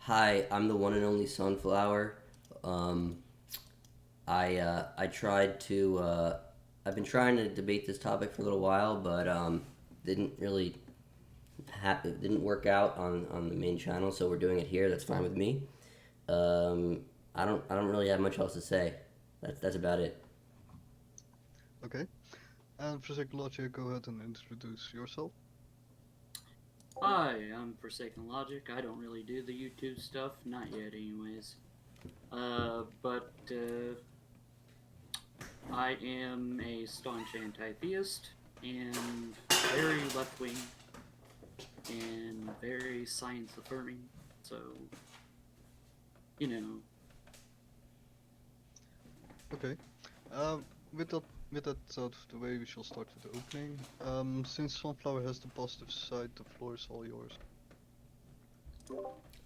Hi, I'm the one and only Sunflower. Um, I tried to I've been trying to debate this topic for a little while, but didn't really it didn't work out on the main channel, so we're doing it here. That's fine with me. I don't really have much else to say. That's about it. Okay. And ForsakenLogic, go ahead and introduce yourself. Hi, I'm ForsakenLogic. I don't really do the YouTube stuff, not yet, anyways. But I am a staunch anti-theist and very left-wing and very science-affirming. So, you know, Okay. With that out of the way, we shall start with the opening. Since Sunflower has the positive side, the floor is all yours.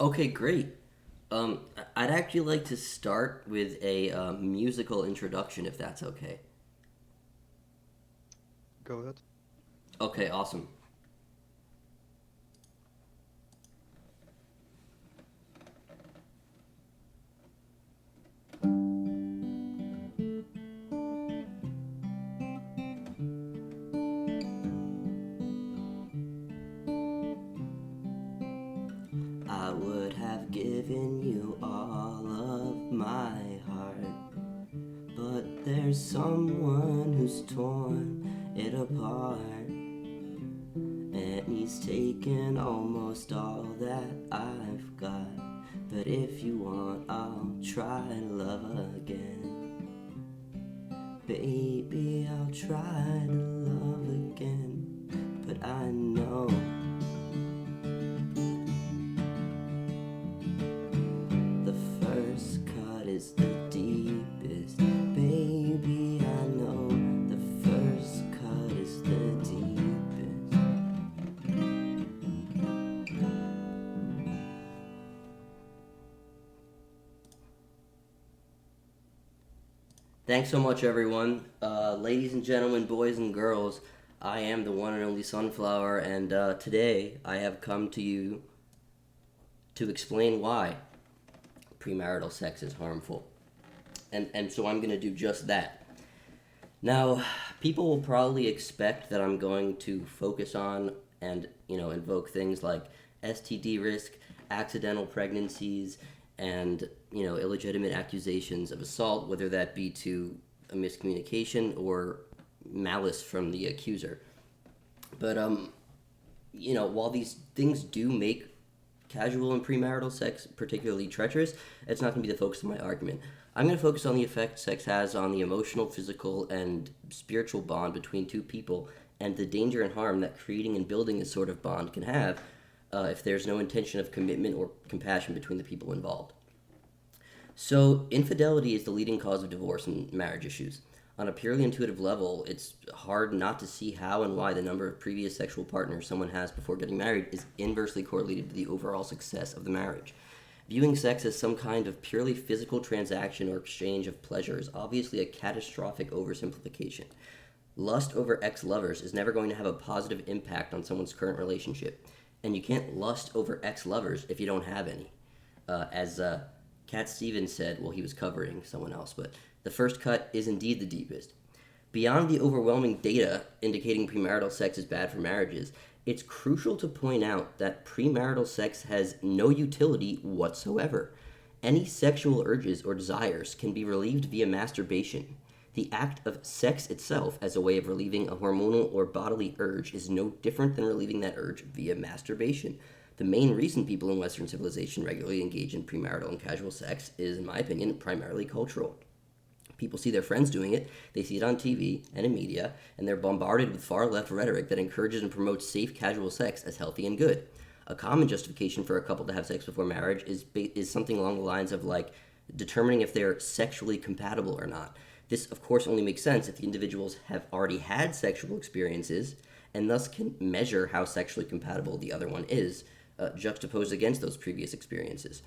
Okay, great. I'd actually like to start with a musical introduction, if that's okay. Go ahead. Okay, awesome. I would have given you all of my heart, but there's someone who's torn it apart, and he's taken almost all that I've got. But if you want, I'll try to love again. Baby, I'll try to love again. But I know the first cut is the deepest. Baby, I know the first cut is the deepest. Thanks so much, everyone. Ladies and gentlemen, boys and girls, I am the one and only Sunflower, and today I have come to you to explain why premarital sex is harmful. And so I'm going to do just that. Now, people will probably expect that I'm going to focus on and, invoke things like STD risk, accidental pregnancies, and, illegitimate accusations of assault, whether that be to a miscommunication or malice from the accuser. But, while these things do make casual and premarital sex particularly treacherous, it's not going to be the focus of my argument. I'm going to focus on the effect sex has on the emotional, physical, and spiritual bond between two people, and the danger and harm that creating and building this sort of bond can have if there's no intention of commitment or compassion between the people involved. So, infidelity is the leading cause of divorce and marriage issues. On a purely intuitive level, it's hard not to see how and why the number of previous sexual partners someone has before getting married is inversely correlated to the overall success of the marriage. Viewing sex as some kind of purely physical transaction or exchange of pleasure is obviously a catastrophic oversimplification. Lust over ex lovers is never going to have a positive impact on someone's current relationship, and you can't lust over ex lovers if you don't have any. As Cat Stevens said, well, he was covering someone else, but the first cut is indeed the deepest. Beyond the overwhelming data indicating premarital sex is bad for marriages, it's crucial to point out that premarital sex has no utility whatsoever. Any sexual urges or desires can be relieved via masturbation. The act of sex itself, as a way of relieving a hormonal or bodily urge, is no different than relieving that urge via masturbation. The main reason people in Western civilization regularly engage in premarital and casual sex is, in my opinion, primarily cultural. People see their friends doing it, they see it on TV and in media, and they're bombarded with far left rhetoric that encourages and promotes safe casual sex as healthy and good. A common justification for a couple to have sex before marriage is something along the lines of like determining if they're sexually compatible or not. This, of course, only makes sense if the individuals have already had sexual experiences and thus can measure how sexually compatible the other one is, juxtaposed against those previous experiences.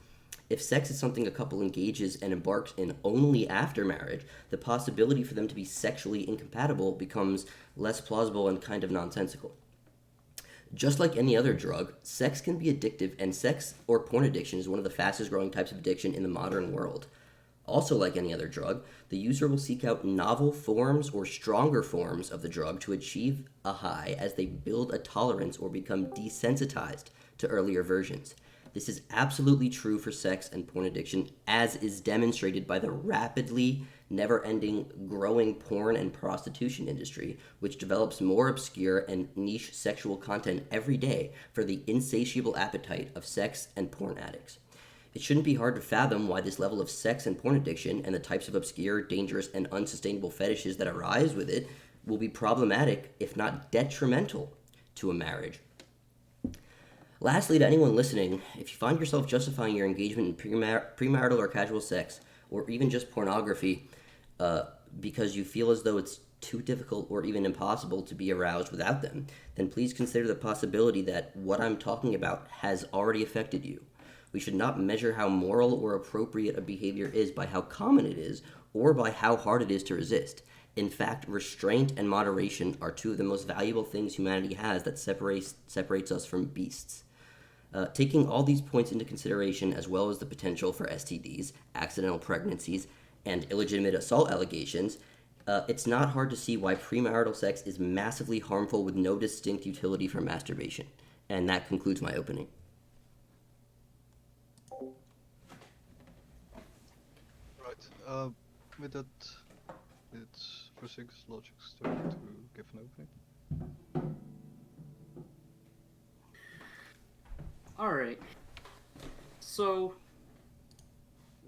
If sex is something a couple engages and embarks in only after marriage, the possibility for them to be sexually incompatible becomes less plausible and kind of nonsensical. Just like any other drug, sex can be addictive, and sex or porn addiction is one of the fastest growing types of addiction in the modern world. Also, like any other drug, the user will seek out novel forms or stronger forms of the drug to achieve a high as they build a tolerance or become desensitized to earlier versions. This is absolutely true for sex and porn addiction, as is demonstrated by the rapidly never ending growing porn and prostitution industry, which develops more obscure and niche sexual content every day for the insatiable appetite of sex and porn addicts. It shouldn't be hard to fathom why this level of sex and porn addiction and the types of obscure, dangerous, and unsustainable fetishes that arise with it will be problematic, if not detrimental, to a marriage. Lastly, to anyone listening, if you find yourself justifying your engagement in premarital or casual sex, or even just pornography, because you feel as though it's too difficult or even impossible to be aroused without them, then please consider the possibility that what I'm talking about has already affected you. We should not measure how moral or appropriate a behavior is by how common it is or by how hard it is to resist. In fact, restraint and moderation are two of the most valuable things humanity has that separates us from beasts. Taking all these points into consideration, as well as the potential for STDs, accidental pregnancies, and illegitimate assault allegations, it's not hard to see why premarital sex is massively harmful with no distinct utility for masturbation. And that concludes my opening. Right. With that, it's ForsakenLogic's turn to give an opening. Alright. So,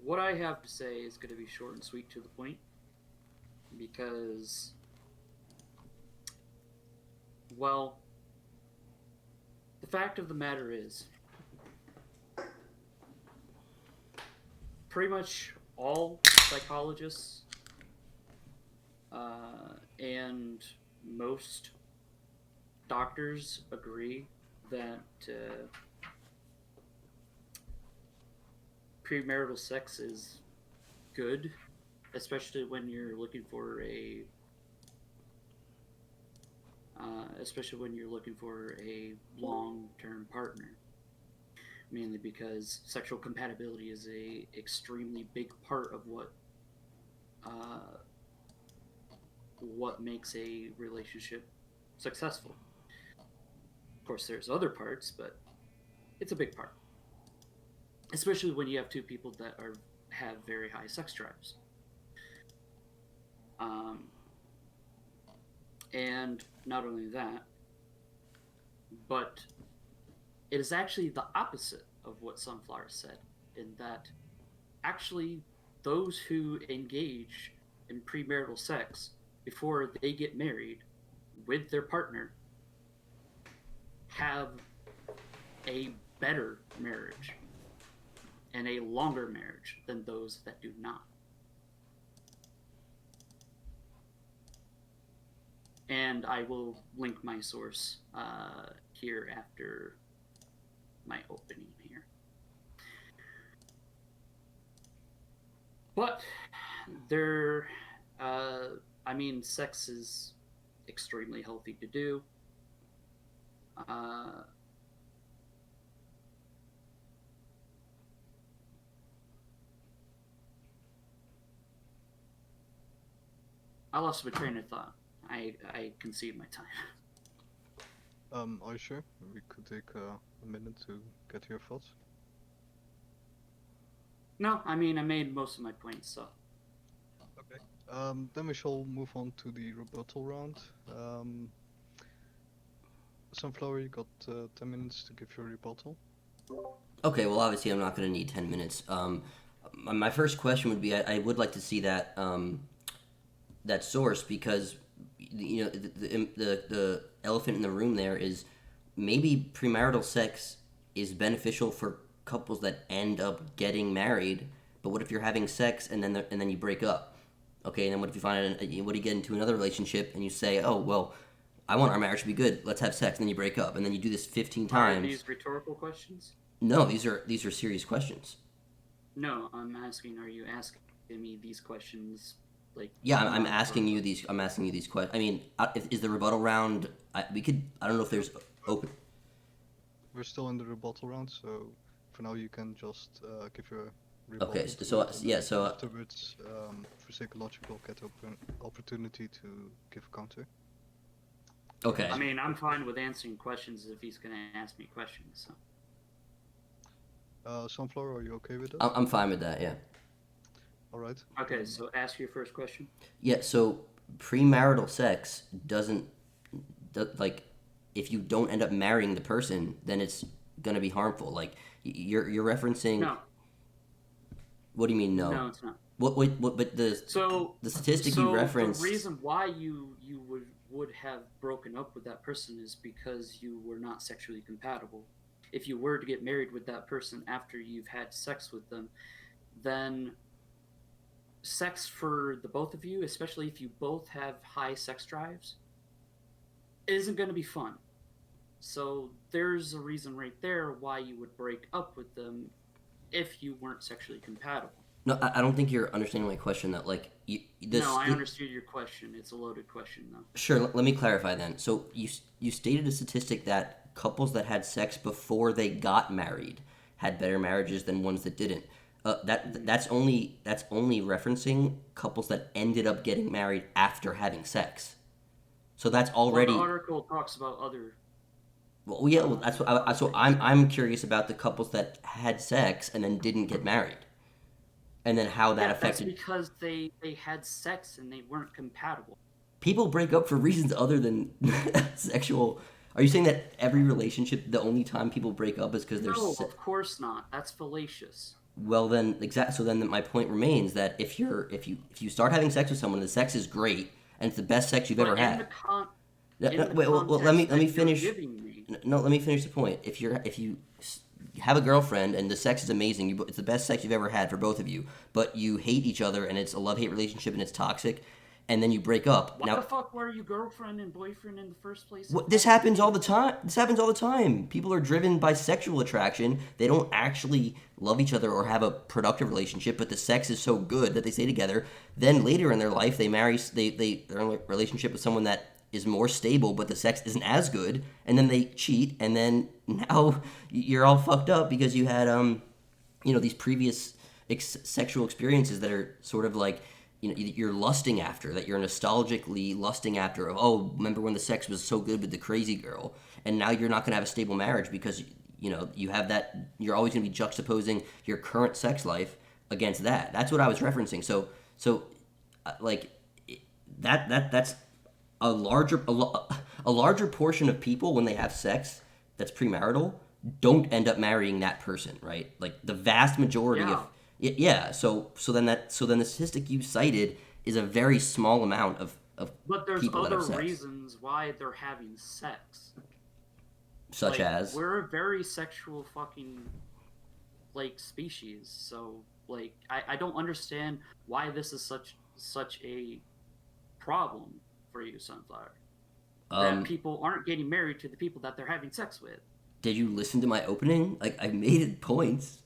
what I have to say is going to be short and sweet to the point. Because, well, the fact of the matter is, pretty much all psychologists and most doctors agree that premarital sex is good, especially when you're looking for a long-term partner. Mainly because sexual compatibility is a extremely big part of what makes a relationship successful. Of course, there's other parts, but it's a big part. Especially when you have two people that have very high sex drives. And not only that, but it is actually the opposite of what Sunflower said, in that actually those who engage in premarital sex before they get married with their partner have a better marriage and a longer marriage than those that do not. And I will link my source here after my opening here. But sex is extremely healthy to do. I lost my train of thought. I concede my time. Are you sure? We could take a minute to get your thoughts. No, I made most of my points, so. Okay. Then we shall move on to the rebuttal round. Sunflower, you got 10 minutes to give your rebuttal. Okay, well, obviously, I'm not going to need 10 minutes. My first question would be, I would like to see that that source, because the elephant in the room there is maybe premarital sex is beneficial for couples that end up getting married, but what if you're having sex and then you break up? Okay, and then what if you what do you get into another relationship and you say, oh, well, I want our marriage to be good, let's have sex, and then you break up, and then you do this 15 times. Are these rhetorical questions? No, these are serious questions. No, I'm asking, are you asking me these questions? Yeah, I'm asking you these. I'm asking you these questions. I mean, is the rebuttal round? I don't know if there's open. we're still in the rebuttal round, so for now you can just give your rebuttal. Okay, to so it, and yeah, then so afterwards, ForsakenLogic will get open opportunity to give a counter. okay, I mean, I'm fine with answering questions if he's going to ask me questions. So. Sunflower, are you okay with that? I'm fine with that. Yeah. All right. Okay, so ask your first question. Yeah. So premarital sex doesn't like if you don't end up marrying the person, then it's gonna be harmful. Like you're referencing. No. What do you mean no? No, it's not. What? But the statistic you referenced. The reason why you would have broken up with that person is because you were not sexually compatible. If you were to get married with that person after you've had sex with them, then sex for the both of you, especially if you both have high sex drives, isn't going to be fun. So there's a reason right there why you would break up with them if you weren't sexually compatible. No, I don't think you're understanding my question. That like No, I understood your question. It's a loaded question, though. Sure. Let me clarify then. So you stated a statistic that couples that had sex before they got married had better marriages than ones that didn't. That's only referencing couples that ended up getting married after having sex. So that's already. Well, the article talks about other. Well, yeah. Well, that's what. So I'm curious about the couples that had sex and then didn't get married, and then how that affected. That's because they had sex and they weren't compatible. People break up for reasons other than sexual. Are you saying that every relationship, the only time people break up is because they're? No, of course not. That's fallacious. Well, then So then my point remains that if you start having sex with someone, the sex is great and it's the best sex you've ever had. Wait, well, let me finish. No, let me finish the point. If you have a girlfriend and the sex is amazing, it's the best sex you've ever had for both of you, but you hate each other and it's a love-hate relationship and it's toxic, and then you break up. Why the fuck were you girlfriend and boyfriend in the first place? This happens all the time. People are driven by sexual attraction. They don't actually love each other or have a productive relationship, but the sex is so good that they stay together. Then later in their life, they're in a relationship with someone that is more stable, but the sex isn't as good, and then they cheat, and then now you're all fucked up because you had these previous sexual experiences that are sort of like. You're lusting after, that you're nostalgically lusting after of, oh, remember when the sex was so good with the crazy girl, and now you're not going to have a stable marriage because you have that. You're always going to be juxtaposing your current sex life against that. That's what I was referencing. So like that's a larger portion of people when they have sex that's premarital don't end up marrying that person, right? Like the vast majority of. Yeah, so then the statistic you cited is a very small amount of But there's people that other have sex. reasons why they're having sex. Such as? We're a very sexual fucking species, so I don't understand why this is such a problem for you, Sunflower. That people aren't getting married to the people that they're having sex with. Did you listen to my opening? Like I made it points.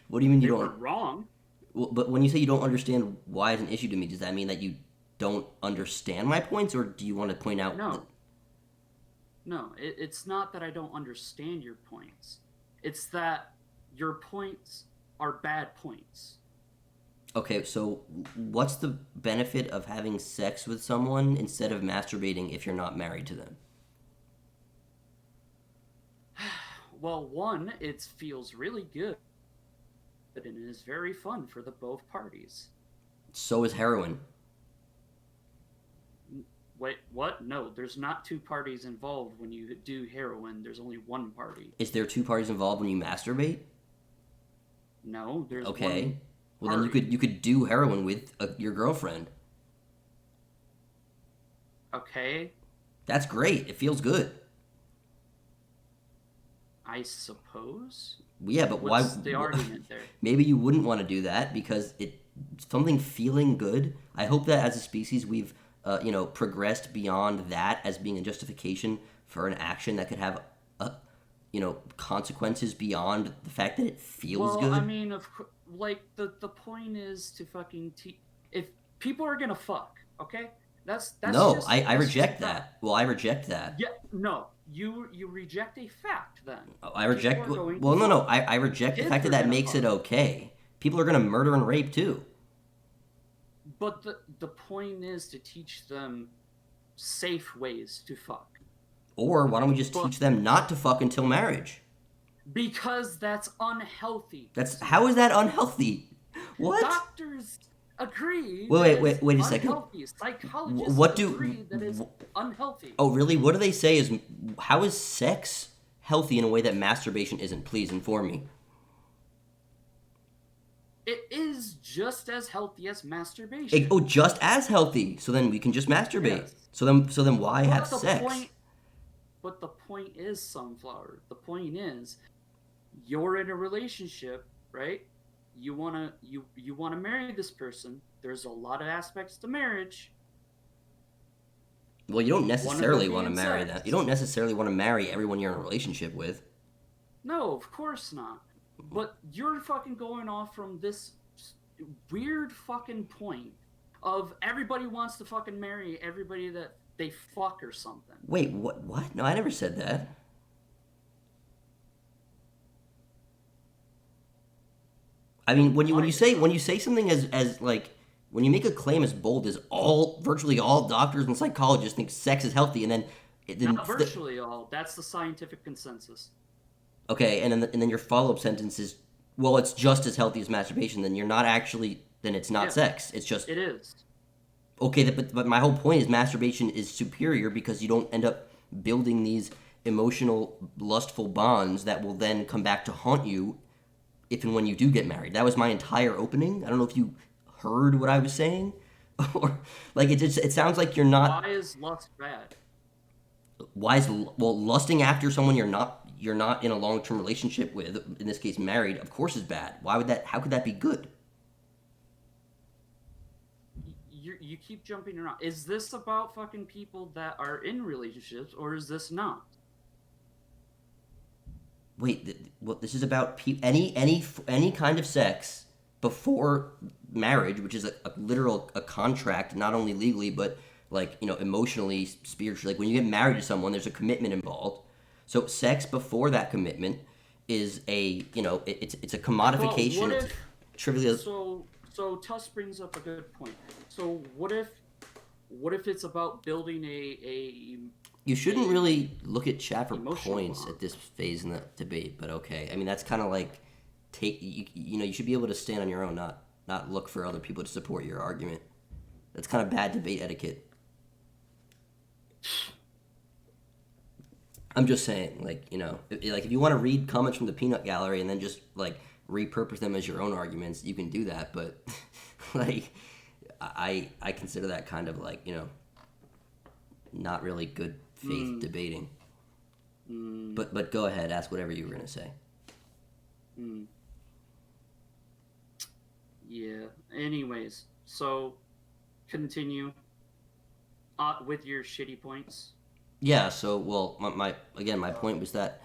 What do you mean you don't? They were wrong. Well, but when you say you don't understand why it's an issue to me, does that mean that you don't understand my points, or do you want to point out? No, it's not that I don't understand your points. It's that your points are bad points. Okay, so what's the benefit of having sex with someone instead of masturbating if you're not married to them? Well, one, it feels really good, and it is very fun for the both parties. So is heroin. Wait, what? No, there's not two parties involved when you do heroin. There's only one party. Is there two parties involved when you masturbate? No, there's okay. One well, party. Then you could do heroin with your girlfriend. Okay. That's great. It feels good. I suppose. Yeah, but What's why? the argument there? Maybe you wouldn't want to do that because something feeling good. I hope that as a species we've progressed beyond that as being a justification for an action that could have consequences beyond the fact that it feels good. Well, I mean, the point is to fucking if people are gonna fuck, okay? That's no, just, I reject just that. Well, I reject that. Yeah, no, you reject a fact then. I reject. People are going Well, to no, no. fuck. I reject the Kids fact that are that gonna makes it fuck. okay. People are gonna murder and rape too. But the point is to teach them safe ways to fuck. Or why don't we just But teach them not to fuck until marriage? because that's unhealthy. How is that unhealthy? What? Doctors agree Wait, that wait, it's wait a second. unhealthy. Psychologists What do? agree that it's unhealthy. Oh, really? What do they say is how is sex healthy in a way that masturbation isn't? Please inform me. It is just as healthy as masturbation. Just as healthy. So then we can just masturbate. Yes. So then why have sex? But the point is, Sunflower. The point is, you're in a relationship, right? You wanna marry this person. There's a lot of aspects to marriage. Well, you don't necessarily want to being marry sex. them. You don't necessarily want to marry everyone you're in a relationship with. No, of course not. But you're fucking going off from this weird fucking point of everybody wants to fucking marry everybody that they fuck or something. Wait, what? What? No, I never said that. I mean, when you say something as like when you make a claim as bold as virtually all doctors and psychologists think sex is healthy, and then Not virtually all. That's the scientific consensus. okay, and then your follow up sentence is, well, it's just as healthy as masturbation. Then you're not actually. Then it's not Yeah. sex. It's just It is. okay. But my whole point is masturbation is superior because you don't end up building these emotional, lustful bonds that will then come back to haunt you if and when you do get married. That was my entire opening. I don't know if you heard what I was saying, or like it sounds like you're not. Why is lust bad? Lusting after someone you're not in a long term relationship with, in this case married, of course is bad. Why would that? How could that be good? You keep jumping around. Is this about fucking people that are in relationships, or is this not? Wait, this is about any kind of sex before marriage, which is a literal contract, not only legally but like emotionally, spiritually. Like when you get married to someone, there's a commitment involved. So sex before that commitment is it's a commodification. Well, It's trivial. So Tuss brings up a good point. So what if it's about building a You shouldn't really look at chat for emotional points bond. at this phase in the debate, but okay. I mean, that's kind of like you should be able to stand on your own, not look for other people to support your argument. That's kind of bad debate etiquette. I'm just saying, like if you want to read comments from the peanut gallery and then just like repurpose them as your own arguments, you can do that. But like, I consider that kind of like not really good faith debating. But go ahead, ask whatever you were gonna say. Yeah. Anyways, so continue with your shitty points. Yeah. So my point was that.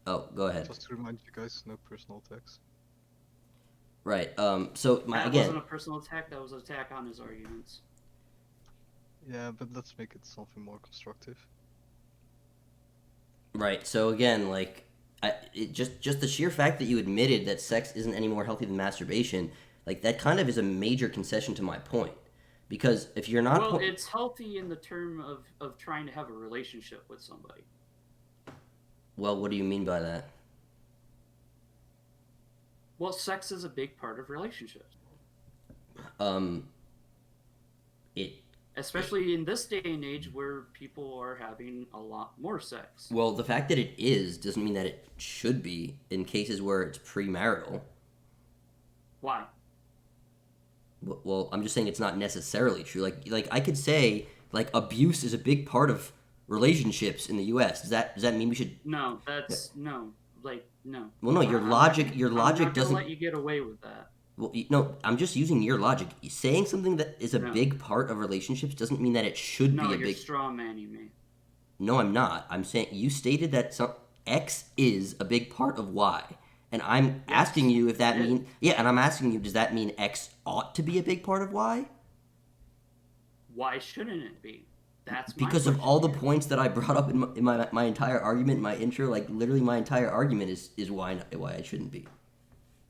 Oh, go ahead. Just to remind you guys, no personal attacks. Right. So That wasn't a personal attack. That was an attack on his arguments. Yeah, but let's make it something more constructive. Right. So again, like, just the sheer fact that you admitted that sex isn't any more healthy than masturbation, like that kind of is a major concession to my point. Because if you're not, well, it's healthy in the term of trying to have a relationship with somebody. Well, what do you mean by that? Well, sex is a big part of relationships. Especially in this day and age where people are having a lot more sex. Well, the fact that it is doesn't mean that it should be in cases where it's premarital. Why? Well, I'm just saying it's not necessarily true. Like I could say like abuse is a big part of relationships in the U.S. Does that mean we should? No, that's no. Like no. Well, no. Your logic I'm not doesn't. let you get away with that. Well, no, I'm just using your logic. Saying something that is a No. big part of relationships doesn't mean that it should No, be a you're big. straw manning me. No, I'm not. I'm saying you stated that X is a big part of Y, and I'm asking you if that means and I'm asking you, does that mean X ought to be a big part of Y? Why shouldn't it be? That's my Because of question all the here. points that I brought up in my entire argument, my intro, like literally my entire argument is why I shouldn't be.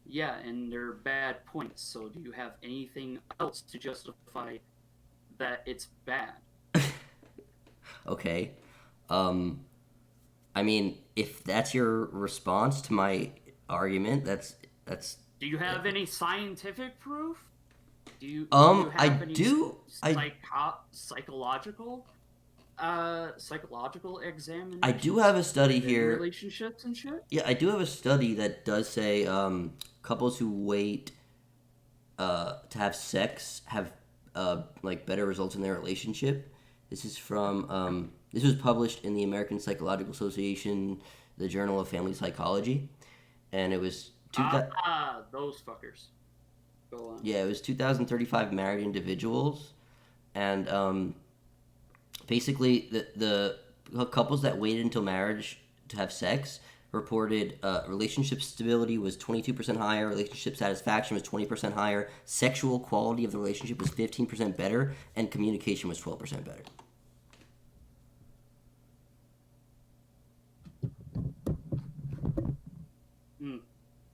Yeah, and they're bad points. So do you have anything else to justify that it's bad? Okay. Um, I mean, if that's your response to my argument, that's Do you have any scientific proof? Do you I have any do psychological psychological I do have examinations a study within here. relationships and shit? Yeah, I do have a study that does say couples who wait to have sex have like better results in their relationship. This is from this was published in the American Psychological Association, the Journal of Family Psychology, and it was Those fuckers. Go on. yeah, it was 2,035 married individuals, and basically the couples that waited until marriage to have sex reported relationship stability was 22% higher, relationship satisfaction was 20% higher, sexual quality of the relationship was 15% better, and communication was 12% better. Hmm.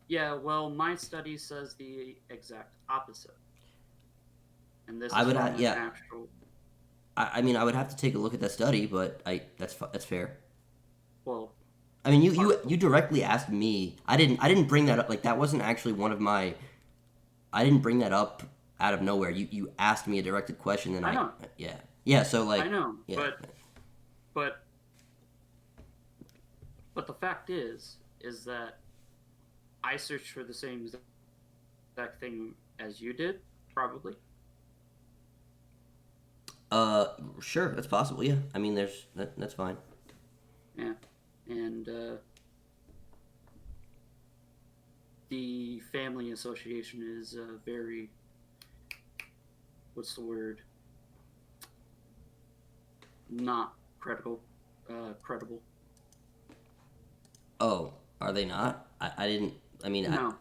Yeah, well, my study says the exact opposite. And this I is would from an yeah, actual. I mean I would have to take a look at that study, but that's fair. Well, I mean you directly asked me. I didn't bring that up, like that wasn't actually one of my I didn't bring that up out of nowhere. You asked me a directed question, and I know, yeah yeah. So I like know, yeah but but the fact is that I searched for the same exact thing as you did, probably. sure, that's possible. Yeah, I mean that's fine. Yeah, and the family association is very, what's the word? Not credible. Credible. Oh, are they not? I didn't. I mean, No,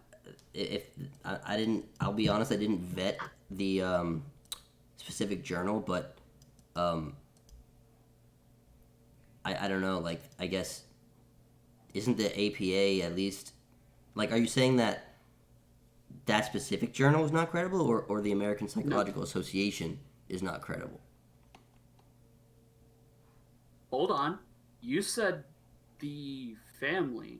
if I didn't, I'll be honest. I didn't vet the specific journal, but um, I don't know. Like, I guess isn't the APA at least like? Are you saying that that specific journal is not credible, or the American no. Psychological Association is not credible? Hold on. You said the family,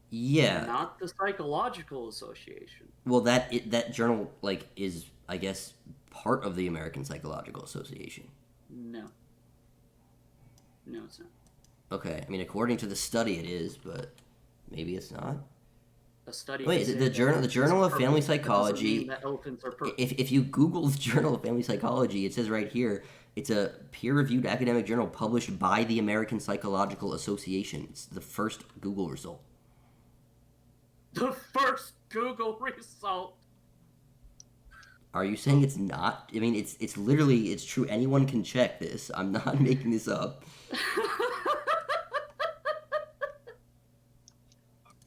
Yeah. not the psychological association. Well, that journal like is I guess part of the American Psychological Association. No, no, it's not. Okay, I mean according to the study it is, but maybe it's not. A study can Wait, say the that journal the elephants Journal are of Family purple. That doesn't mean Psychology. that elephants are purple. If you Google the Journal of Family Psychology, it says right here it's a peer-reviewed academic journal published by the American Psychological Association. It's the first Google result. The first Google result. Are you saying it's not? I mean, it's literally it's true. Anyone can check this. I'm not making this up. Could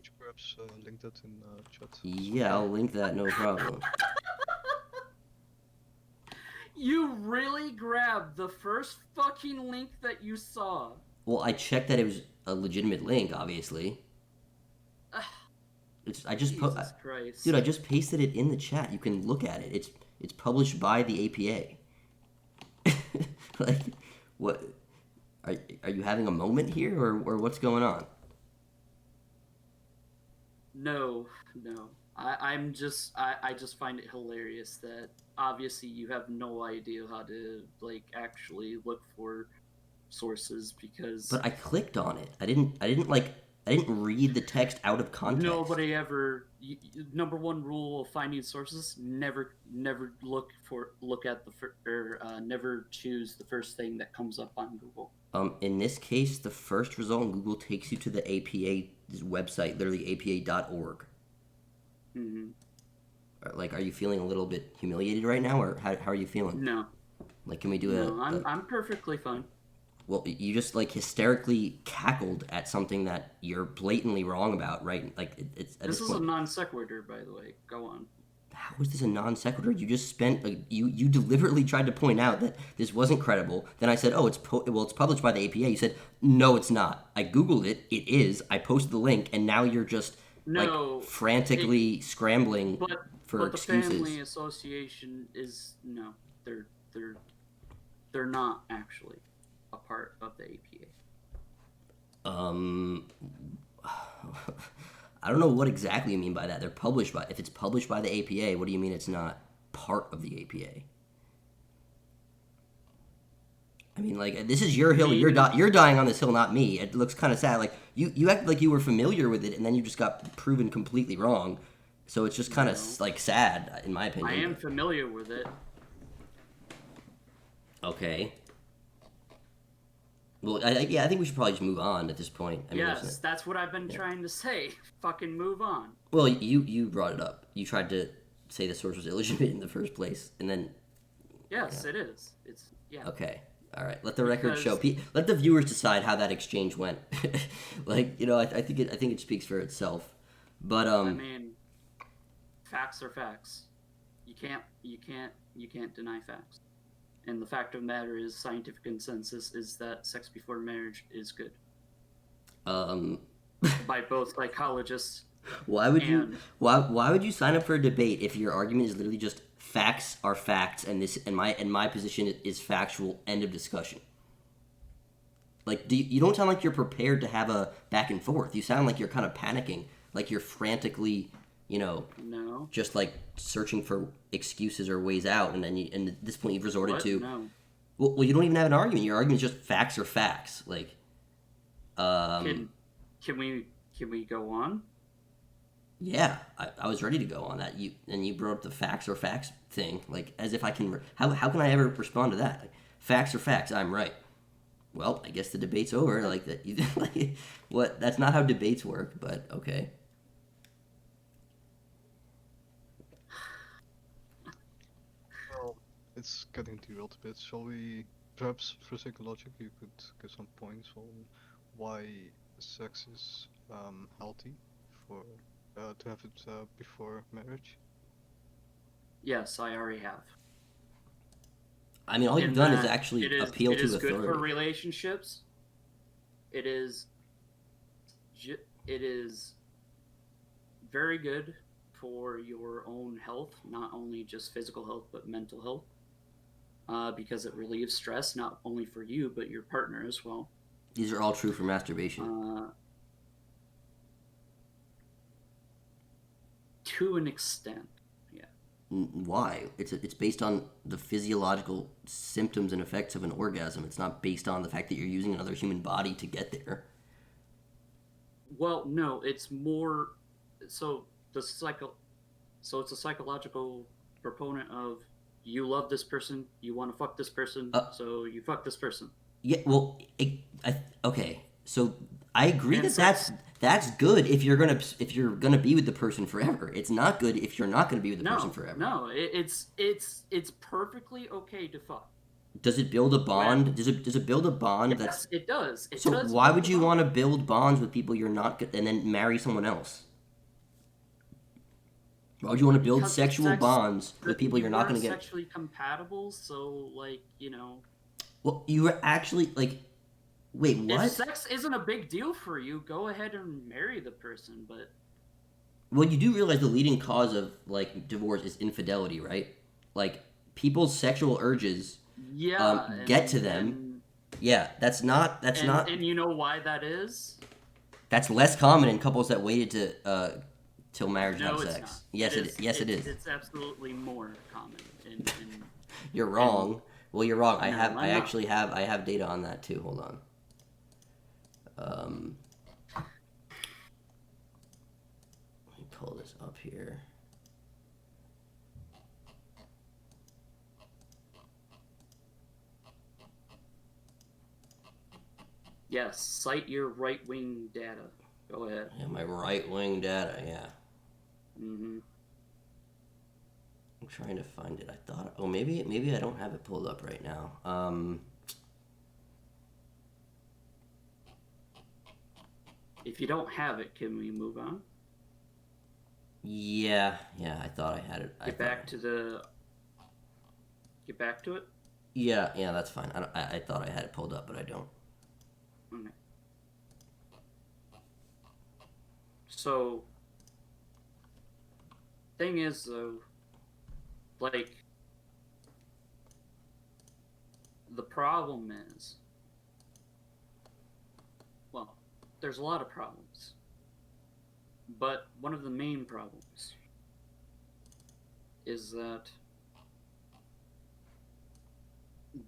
you perhaps link that in chat? Yeah, I'll link that. No problem. You really grabbed the first fucking link that you saw. Well, I checked that it was a legitimate link. Obviously, I just Jesus Christ. dude. I just pasted it in the chat. You can look at it. It's published by the APA. Like, what? Are you having a moment here, or what's going on? No. I just find it hilarious that obviously you have no idea how to like actually look for sources because But I clicked on it. I didn't read the text out of context. nobody ever. Number one rule of finding sources: never look at never choose the first thing that comes up on Google. In this case, the first result in Google takes you to the APA's website, literally apa.org. Mm-hmm. Like, are you feeling a little bit humiliated right now, or how are you feeling? No, Like, can we do no, I'm perfectly fine. Well, you just like hysterically cackled at something that you're blatantly wrong about, right? Like, it's at This this is a point. non sequitur, by the way. Go on. How was this a non sequitur? You just spent you deliberately tried to point out that this wasn't credible. Then I said, "Oh, it's published by the APA." You said, "No, it's not." I googled it. It is. I posted the link, and now you're just like No, frantically scrambling for but the excuses. family association is no, they're they're they're not actually a part of the APA. I don't know what exactly you mean by that. They're published by. If it's published by the APA, what do you mean it's not part of the APA? I mean, like, this is your hill. You're dying on this hill, not me. It looks kind of sad. Like you act like you were familiar with it, and then you just got proven completely wrong. So it's just kind of like sad, in my opinion. I am familiar with it. Okay. Well, I think we should probably just move on at this point. I mean, Yes, that's what I've been trying to say. Fucking move on. Well, you brought it up. You tried to say the source was illegitimate in the first place, and then. Yes, it is. It's yeah. Okay. All right. Let the record show. Let the viewers decide how that exchange went. Like, I think it speaks for itself. But I mean, facts are facts. You can't deny facts. And the fact of the matter is, scientific consensus is that sex before marriage is good. By both psychologists. Why would you sign up for a debate if your argument is literally just facts are facts and my position is factual, end of discussion? Like, you don't sound like you're prepared to have a back and forth. You sound like you're kind of panicking, like you're frantically, No. just like searching for excuses or ways out, and at this point you've resorted to. No. Well, you don't even have an argument. Your argument is just facts are facts. Like, Can we go on? Yeah, I was ready to go on that. You brought up the facts or facts thing, like as if I can. How can I ever respond to that? Like, facts are facts. I'm right. Well, I guess the debate's over. Like that. Like, what? That's not how debates work. But okay. Well, it's getting derailed a bit. Shall we, perhaps for ForsakenLogic, you could give some points on why sex is healthy for to have it before marriage? Yes, I already have. I mean, all you've done is actually appeal to It is authority. good for relationships. It is very good for your own health, not only just physical health, but mental health, because it relieves stress, not only for you, but your partner as well. These are all true for masturbation. To an extent, yeah. Why? It's based on the physiological symptoms and effects of an orgasm. It's not based on the fact that you're using another human body to get there. Well, no, it's more so it's a psychological proponent of you love this person, you want to fuck this person, so you fuck this person. Yeah, well, okay. So I agree that that's good if you're gonna be with the person forever. It's not good if you're not gonna be with the person forever. No, it's perfectly okay to fuck. Does it build a bond? Does it build a bond? Yes, it does. So why would you want to build bonds with people you're not and then marry someone else? Why would you want to build sexual bonds with people you're not going to get sexually compatible? So Well, you were actually wait, what? If sex isn't a big deal for you, go ahead and marry the person. But well, you do realize the leading cause of divorce is infidelity, right? Like people's sexual urges. Yeah. Get to them. Yeah, that's not. And you know why that is? That's less common in couples that waited to till marriage to have sex. Not. Yes, it is. It's absolutely more common. You're wrong. Well, you're wrong. I have data on that too. Hold on. Let me pull this up here. Yes, cite your right-wing data. Go ahead. Yeah, my right-wing data, yeah. Mm-hmm. I'm trying to find it. I thought... Oh, maybe I don't have it pulled up right now. If you don't have it, can we move on? Yeah, I thought I had it. Get back to it. Yeah, that's fine. I thought I had it pulled up, but I don't. Okay. So, thing is though, like, the problem is, well, there's a lot of problems, but one of the main problems is that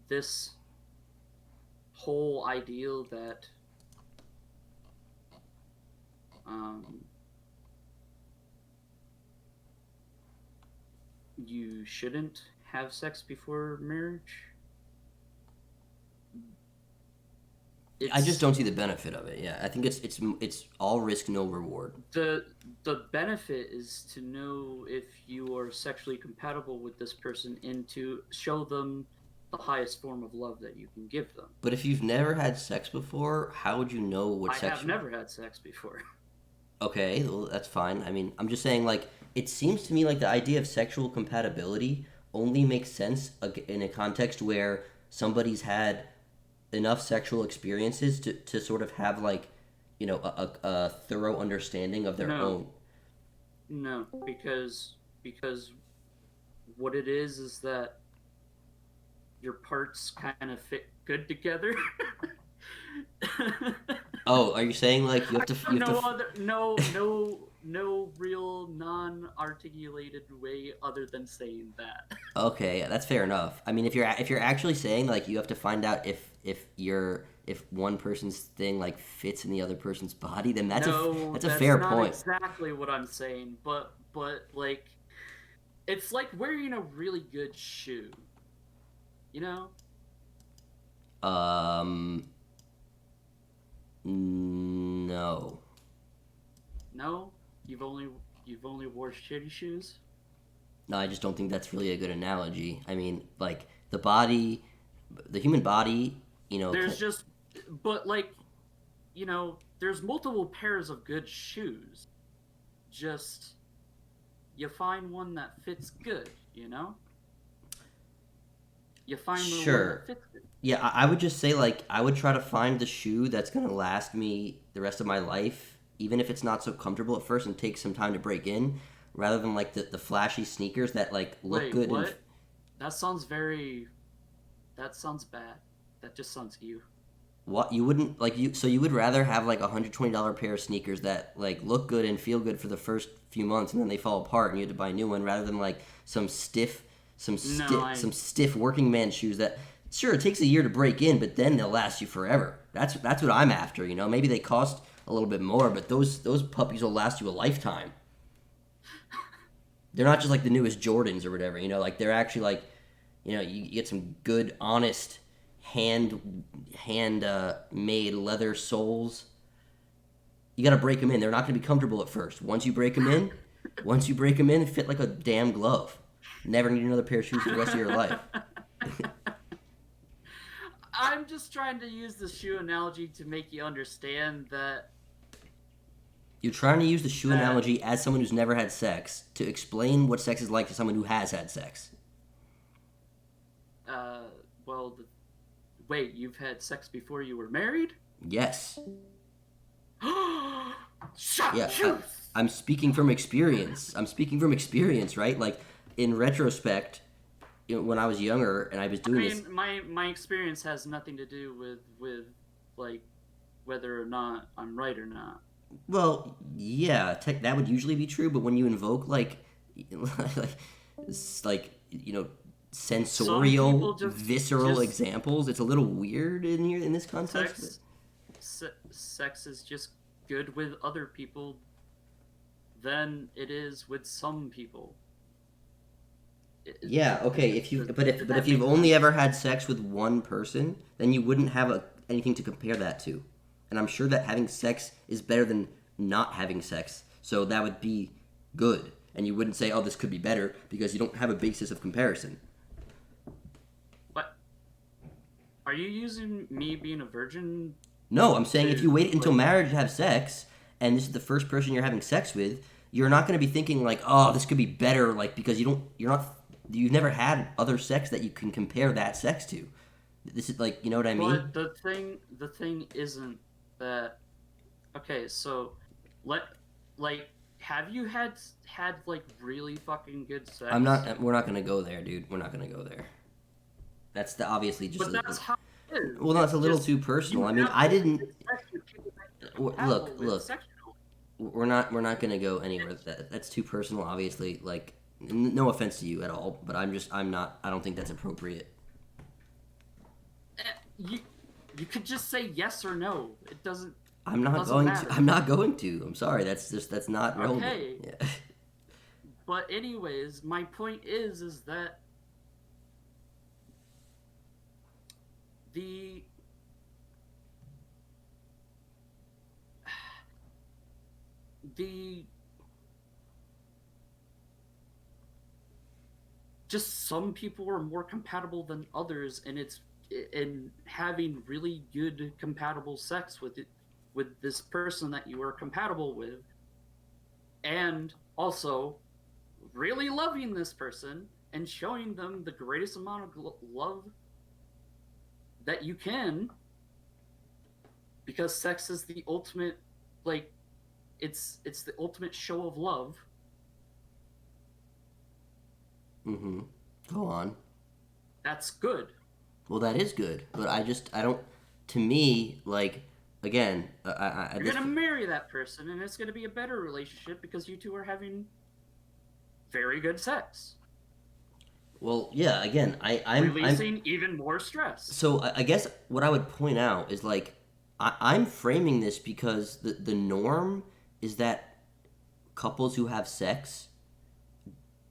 this whole ideal that you shouldn't have sex before marriage. I just don't see the benefit of it. Yeah, I think it's all risk, no reward. The benefit is to know if you are sexually compatible with this person and to show them the highest form of love that you can give them. But if you've never had sex before, how would you know what sex? I have never had sex before. Okay, well, that's fine. I mean, I'm just saying, like, it seems to me like the idea of sexual compatibility only makes sense in a context where somebody's had enough sexual experiences to sort of have, like, a thorough understanding of their own. No, because what it is that your parts kind of fit good together. Oh, are you saying like you have to? No real non-articulated way other than saying that. Okay, that's fair enough. I mean, if you're actually saying like you have to find out if one person's thing like fits in the other person's body, then that's a fair point. That's not exactly what I'm saying, but like it's like wearing a really good shoe. You know? No. No? You've only wore shitty shoes? No, I just don't think that's really a good analogy. I mean, like the human body, There's just but like there's multiple pairs of good shoes. Just you find one that fits good, You find the one that fits good. Yeah, I would just say, like, I would try to find the shoe that's going to last me the rest of my life, even if it's not so comfortable at first and takes some time to break in, rather than, like, the flashy sneakers that, like, look good. What? That sounds bad. That just sounds you. What? You wouldn't, like, so you would rather have, like, $120 pair of sneakers that, like, look good and feel good for the first few months and then they fall apart and you have to buy a new one, rather than, like, some stiff working man shoes that... Sure, it takes a year to break in, but then they'll last you forever. That's what I'm after, Maybe they cost a little bit more, but those puppies will last you a lifetime. They're not just like the newest Jordans or whatever, Like they're actually like, you get some good, honest, hand made leather soles. You got to break them in. They're not going to be comfortable at first. Once you break them in, they fit like a damn glove. Never need another pair of shoes for the rest of your life. I'm just trying to use the shoe analogy to make you understand that... You're trying to use the shoe analogy as someone who's never had sex to explain what sex is like to someone who has had sex. Wait, you've had sex before you were married? Yes. I'm speaking from experience. Right? Like, in retrospect... when I was younger and I was doing this... my experience has nothing to do with like whether or not I'm right or not. Well, yeah, that would usually be true, but when you invoke sensorial, visceral examples, it's a little weird in this context. Sex is just good with other people than it is with some people. Yeah, okay. If you've only ever had sex with one person, then you wouldn't have anything to compare that to. And I'm sure that having sex is better than not having sex. So that would be good. And you wouldn't say, "Oh, this could be better," because you don't have a basis of comparison. What? Are you using me being a virgin? No, I'm saying if you wait until marriage to have sex, and this is the first person you're having sex with, you're not going to be thinking like, oh, this could be better, like because you've never had other sex that you can compare that sex to. This is like, you know what I mean? But the thing isn't that. Okay, so let like have you had like really fucking good sex? We're not going to go there, dude. We're not going to go there. That's obviously just But that's how it is. well, no, it's a little just too personal. you I mean, have I really didn't good sex with people that you're compatible with look. sexually. We're not going to go anywhere. That's too personal, obviously. Like, no offense to you at all, but I'm not. I don't think that's appropriate. Eh, You could just say yes or no. It doesn't. I'm not Doesn't going matter. to. I'm not going to. I'm sorry. That's not relevant. Okay. Yeah. But anyways, my point is that the the just some people are more compatible than others, and it's in having really good compatible sex with this person that you are compatible with, and also really loving this person and showing them the greatest amount of love that you can, because sex is the ultimate, like, it's the ultimate show of love. Mm-hmm. Go on. That's good. Well, that is good, but I don't. To me, like, again, You're gonna marry that person, and it's gonna be a better relationship because you two are having very good sex, well, yeah. Again, I'm releasing even more stress. so I guess what I would point out is like I'm framing this because the norm is that couples who have sex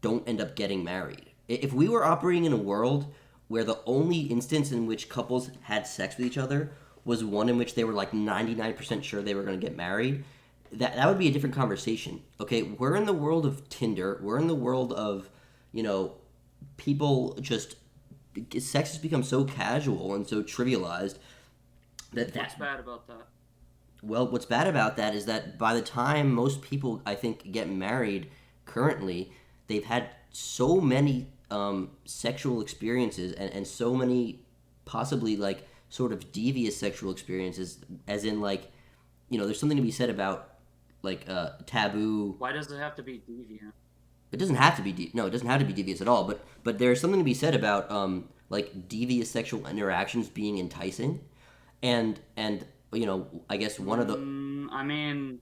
don't end up getting married. If we were operating in a world where the only instance in which couples had sex with each other was one in which they were like 99% sure they were going to get married, that would be a different conversation. Okay, we're in the world of Tinder. We're in the world of, you know, people just sex has become so casual and so trivialized What's bad about that? well, what's bad about that is that by the time most people, I think, get married currently, they've had so many sexual experiences and so many possibly like sort of devious sexual experiences, as in like, you know, there's something to be said about like taboo. Why does it have to be deviant? It doesn't have to be no, it doesn't have to be devious at all. But there's something to be said about like devious sexual interactions being enticing, and you know, I guess one of the I mean,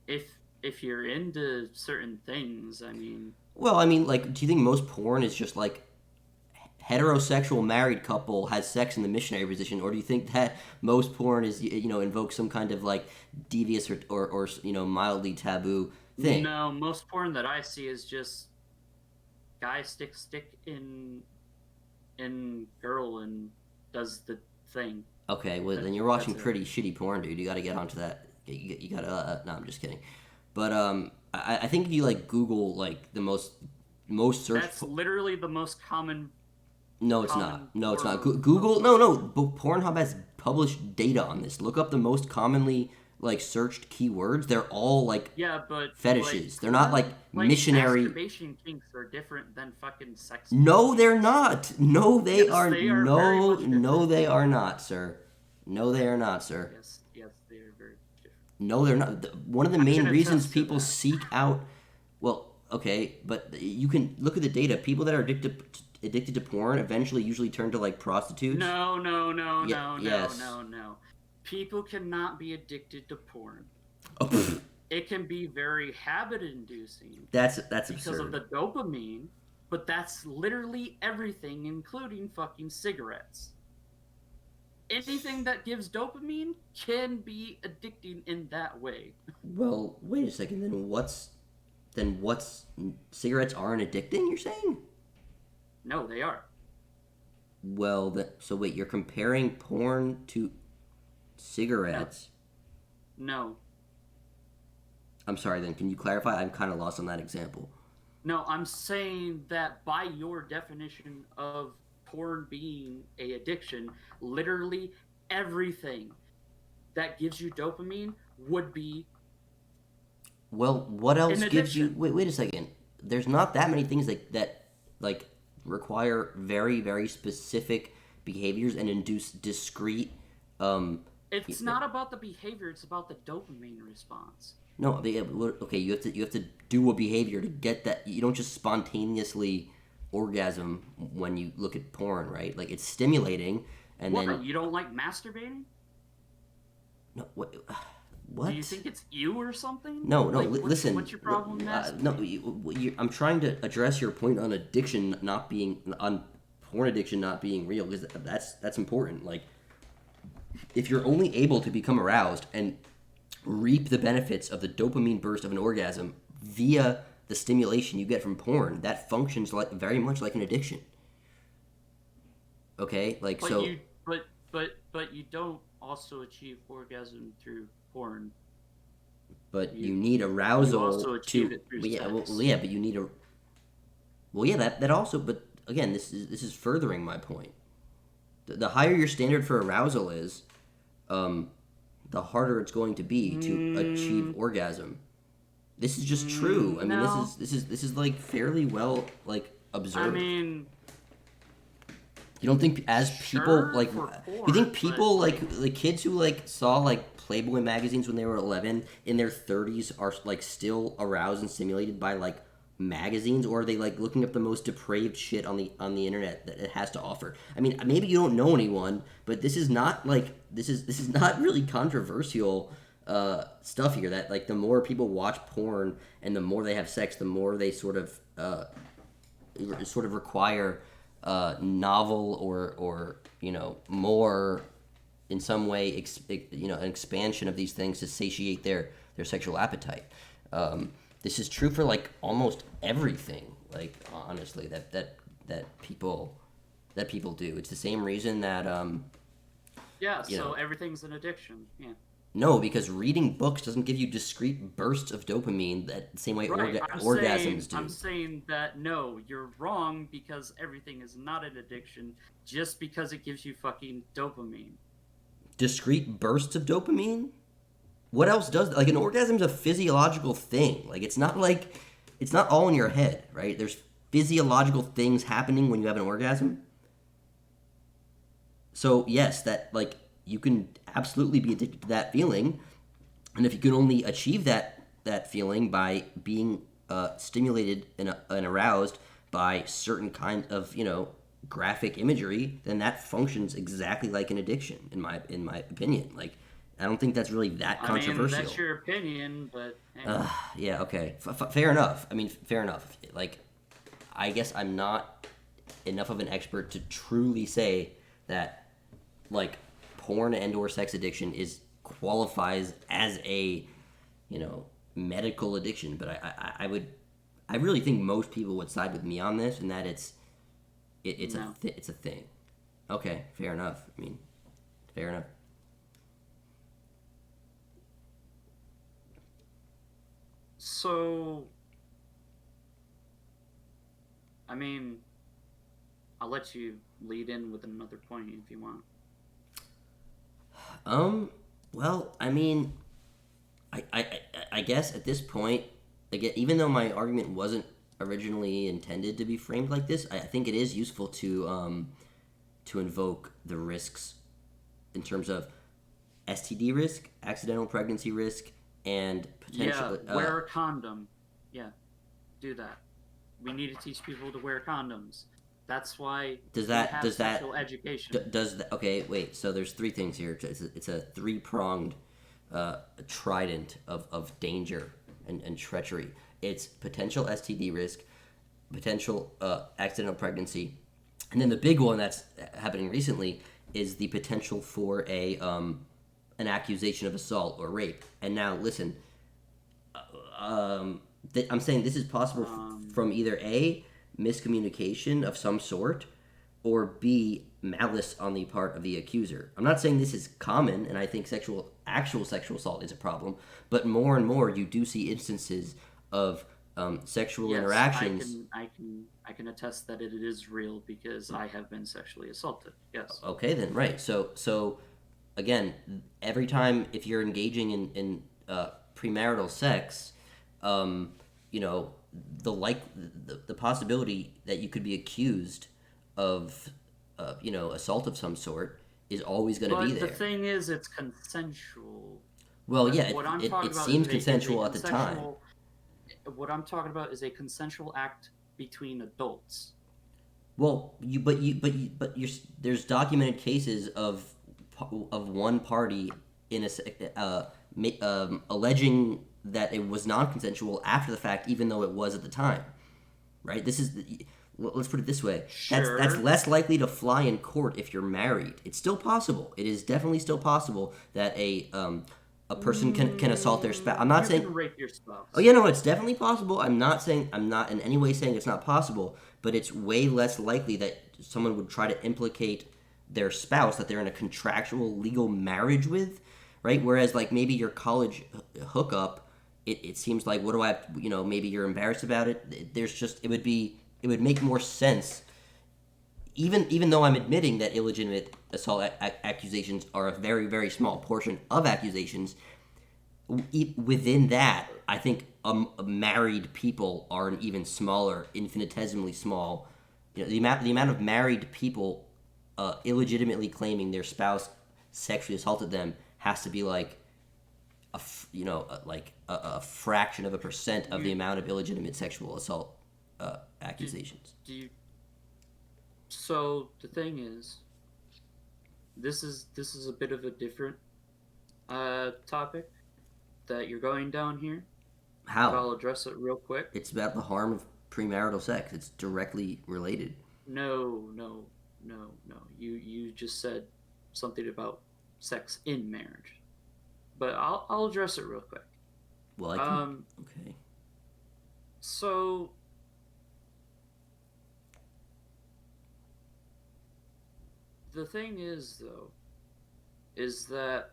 if you're into certain things, I mean, well, I mean, like, do you think most porn is just like heterosexual married couple has sex in the missionary position, or do you think that most porn is, you know, invokes some kind of like devious or you know, mildly taboo thing? no, most porn that I see is just guy stick in girl and does the thing. Okay, well then you're watching That's it. pretty shitty porn, dude. You got to get onto that. You got to. No, I'm just kidding. But I think if you like Google like the most searched. That's literally the most common. No, it's common not. No, it's not. porn. Google. No. Pornhub has published data on this. Look up the most commonly like searched keywords. They're all like Yeah, but fetishes. like, They're not like missionary. Masturbation kinks are different than fucking sex. No, they're not. No, they Yes, are. they are very No, much different. no, they are not, sir. No, they are not, sir. Yes, they are very different. No, they're not. One of the I main can reasons attest to people that. seek out, well, okay, but you can look at the data. People that are addicted to porn eventually usually turn to like prostitutes. No, yes. no. People cannot be addicted to porn. Oh, pfft, It can be very habit-inducing that's because absurd. of the dopamine, but that's literally everything, including fucking cigarettes. Anything that gives dopamine can be addicting in that way. Well, wait a second. Then what's cigarettes aren't addicting? You're saying? No, they are. Well, so wait, you're comparing porn to cigarettes. No. I'm sorry. Then can you clarify? I'm kind of lost on that example. No, I'm saying that by your definition of porn being a addiction, literally everything that gives you dopamine would be Well, what else In gives you? addition, Wait a second. There's not that many things that like require very very specific behaviors and induce discrete. Um, it's not about the behavior; it's about the dopamine response. no, okay. You have to do a behavior to get that. You don't just spontaneously orgasm when you look at porn, right? Like it's stimulating, and then What? You don't like masturbating? no, what? Do you What? think it's you or something? No, no. Like, Listen. what's your problem with No, masturbating? I'm trying to address your point on addiction not being on porn addiction not being real because that's important. Like, if you're only able to become aroused and reap the benefits of the dopamine burst of an orgasm via the stimulation you get from porn, that functions like very much like an addiction. Okay, like But so, you, but you don't also achieve orgasm through porn. but you You need you also arousal achieve to. it through Well, yeah, sex. yeah, but you need a. Well, yeah, that also. But again, this is furthering my point. The higher your standard for arousal is, um, the harder it's going to be to achieve Mm, orgasm. This is just true. I mean, this no, is this is this is like fairly well like I observed. mean, You don't think as people sure like for you think porn, but people like, like the kids who like saw like Playboy magazines when they were 11 in their 30s are like still aroused and stimulated by like magazines, or are they like looking up the most depraved shit on the internet that it has to offer? I mean, maybe you don't know anyone, but this is not like this is not really controversial stuff here. That like the more people watch porn and the more they have sex, the more they sort of require novel or more in some way an expansion of these things to satiate their sexual appetite. This is true for like almost everything. Like honestly, that people do. It's the same reason that yeah. you So know everything's an addiction. Yeah. no, because reading books doesn't give you discrete bursts of dopamine that the same way Right. orgasms I'm do. saying that no, you're wrong because everything is not an addiction just because it gives you fucking dopamine. Discrete bursts of dopamine? What else does like an orgasm's a physiological thing. Like it's not all in your head, right? There's physiological things happening when you have an orgasm. So yes, that like you can absolutely be addicted to that feeling, and if you can only achieve that feeling by being stimulated and aroused by certain kinds of graphic imagery, then that functions exactly like an addiction in my opinion. Like I don't think that's really that I mean, that's controversial. your opinion, but hey, Yeah, okay, fair enough. I mean, fair enough. Like I guess I'm not enough of an expert to truly say that like porn and or sex addiction is qualifies as a medical addiction, but I really think most people would side with me on this, and that no. it's a thing. Okay, fair enough. I mean, fair enough. So, I mean, I'll let you lead in with another point if you want. Well, I mean, I guess at this point, again, even though my argument wasn't originally intended to be framed like this, I think it is useful to invoke the risks in terms of STD risk, accidental pregnancy risk, and Yeah, potential. wear a condom. Yeah, do that. We need to teach people to wear condoms. That's why Does we that have does sexual that education. does that? Okay, wait. So there's three things here. It's a three pronged trident of danger and treachery. It's potential STD risk, potential accidental pregnancy, and then the big one that's happening recently is the potential for an accusation of assault or rape. And now listen, I'm saying this is possible Um, from either A, miscommunication of some sort, or B, malice on the part of the accuser. I'm not saying this is common, and I think actual sexual assault is a problem, but more and more you do see instances of sexual yes, interactions. I can attest that it is real because I have been sexually assaulted. Yes. Okay, then right. So again, every time if you're engaging in premarital sex, you know, the possibility that you could be accused of, you know, assault of some sort is always going to be But the there. thing is, it's consensual. Well, yeah, What I'm it, talking it about seems is a consensual at the time. consensual. What I'm talking about is a consensual act between adults. Well, there's documented cases of one party in alleging that it was non-consensual after the fact, even though it was at the time. Right? Let's put it this way. That's Sure. less likely to fly in court if you're married. It's still possible. It is definitely still possible that a person can assault their spouse. I'm not You saying. can rape your spouse. Oh yeah, no, it's definitely possible. I'm not in any way saying it's not possible, but it's way less likely that someone would try to implicate their spouse that they're in a contractual legal marriage with, right? Whereas like maybe your college hookup, it seems like what do I have, you know, maybe you're embarrassed about it. There's just it would make more sense even though I'm admitting that illegitimate assault accusations are a very very small portion of accusations, within that, I think married people are an even smaller, infinitesimally small. You know, the amount of married people illegitimately claiming their spouse sexually assaulted them has to be like a fraction of a percent of the amount of illegitimate sexual assault accusations. Do you? So the thing is, this is a bit of a different topic that you're going down here. But I'll How? address it real quick. It's about the harm of premarital sex. It's directly related. No. You just said something about sex in marriage, but I'll address it real quick. Well, I can. Okay. So the thing is, though, is that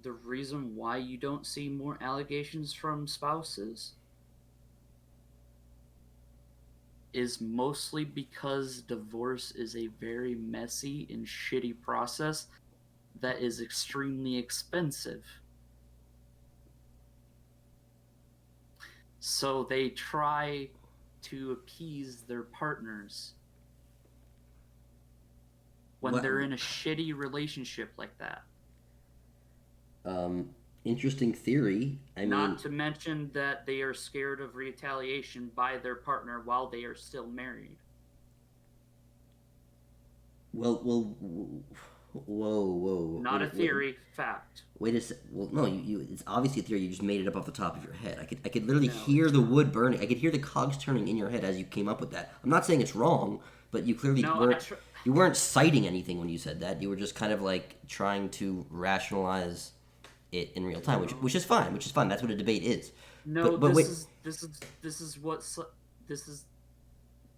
the reason why you don't see more allegations from spouses is mostly because divorce is a very messy and shitty process that is extremely expensive. So they try to appease their partners when What- they're in a shitty relationship like that. Interesting theory. I mean, Not to mention that they are scared of retaliation by their partner while they are still married. whoa. Not a theory, fact. Wait a sec. Well, no, it's obviously a theory. You just made it up off the top of your head. I could literally No, hear it's the not. wood burning. I could hear the cogs turning in your head as you came up with that. I'm not saying it's wrong, but you clearly No, you weren't citing anything when you said that. You were just kind of like trying to rationalize it in real time, which is fine. Which is fine. That's what a debate is. No, but wait. this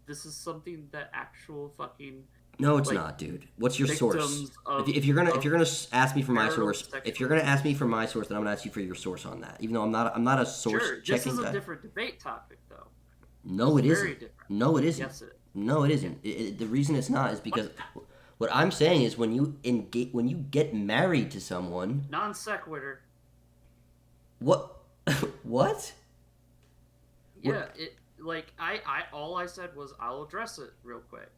is something that actual fucking No, it's like, not, dude. What's your source? victims of- If you're gonna ask me for my premarital source, sexual if you're gonna ask me for my source, then I'm gonna ask you for your source on that. Even though I'm not a source Sure, this checking is a guy. different debate topic, though. No, it Very isn't. different. No, it isn't. Yes, it is. No, it isn't. The reason it's not is because what I'm saying is when you get married to someone, Non sequitur. what what? Yeah, it like I all I said was I'll address it real quick.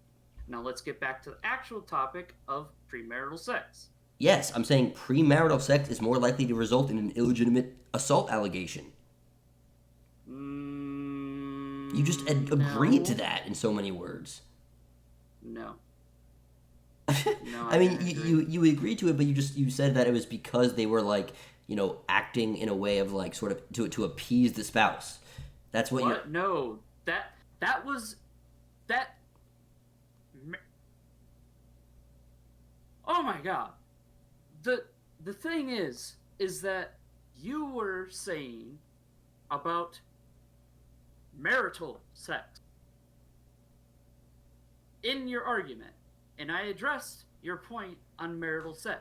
Now let's get back to the actual topic of premarital sex. Yes, I'm saying premarital sex is more likely to result in an illegitimate assault allegation. You just agreed to that in so many words. No. No, I mean, didn't agree. you agreed to it, but you said that it was because they were like, you know, acting in a way of like sort of to appease the spouse. That's what you're. What? No, that was that. Oh my god. The thing is that you were saying about marital sex in your argument, and I addressed your point on marital sex.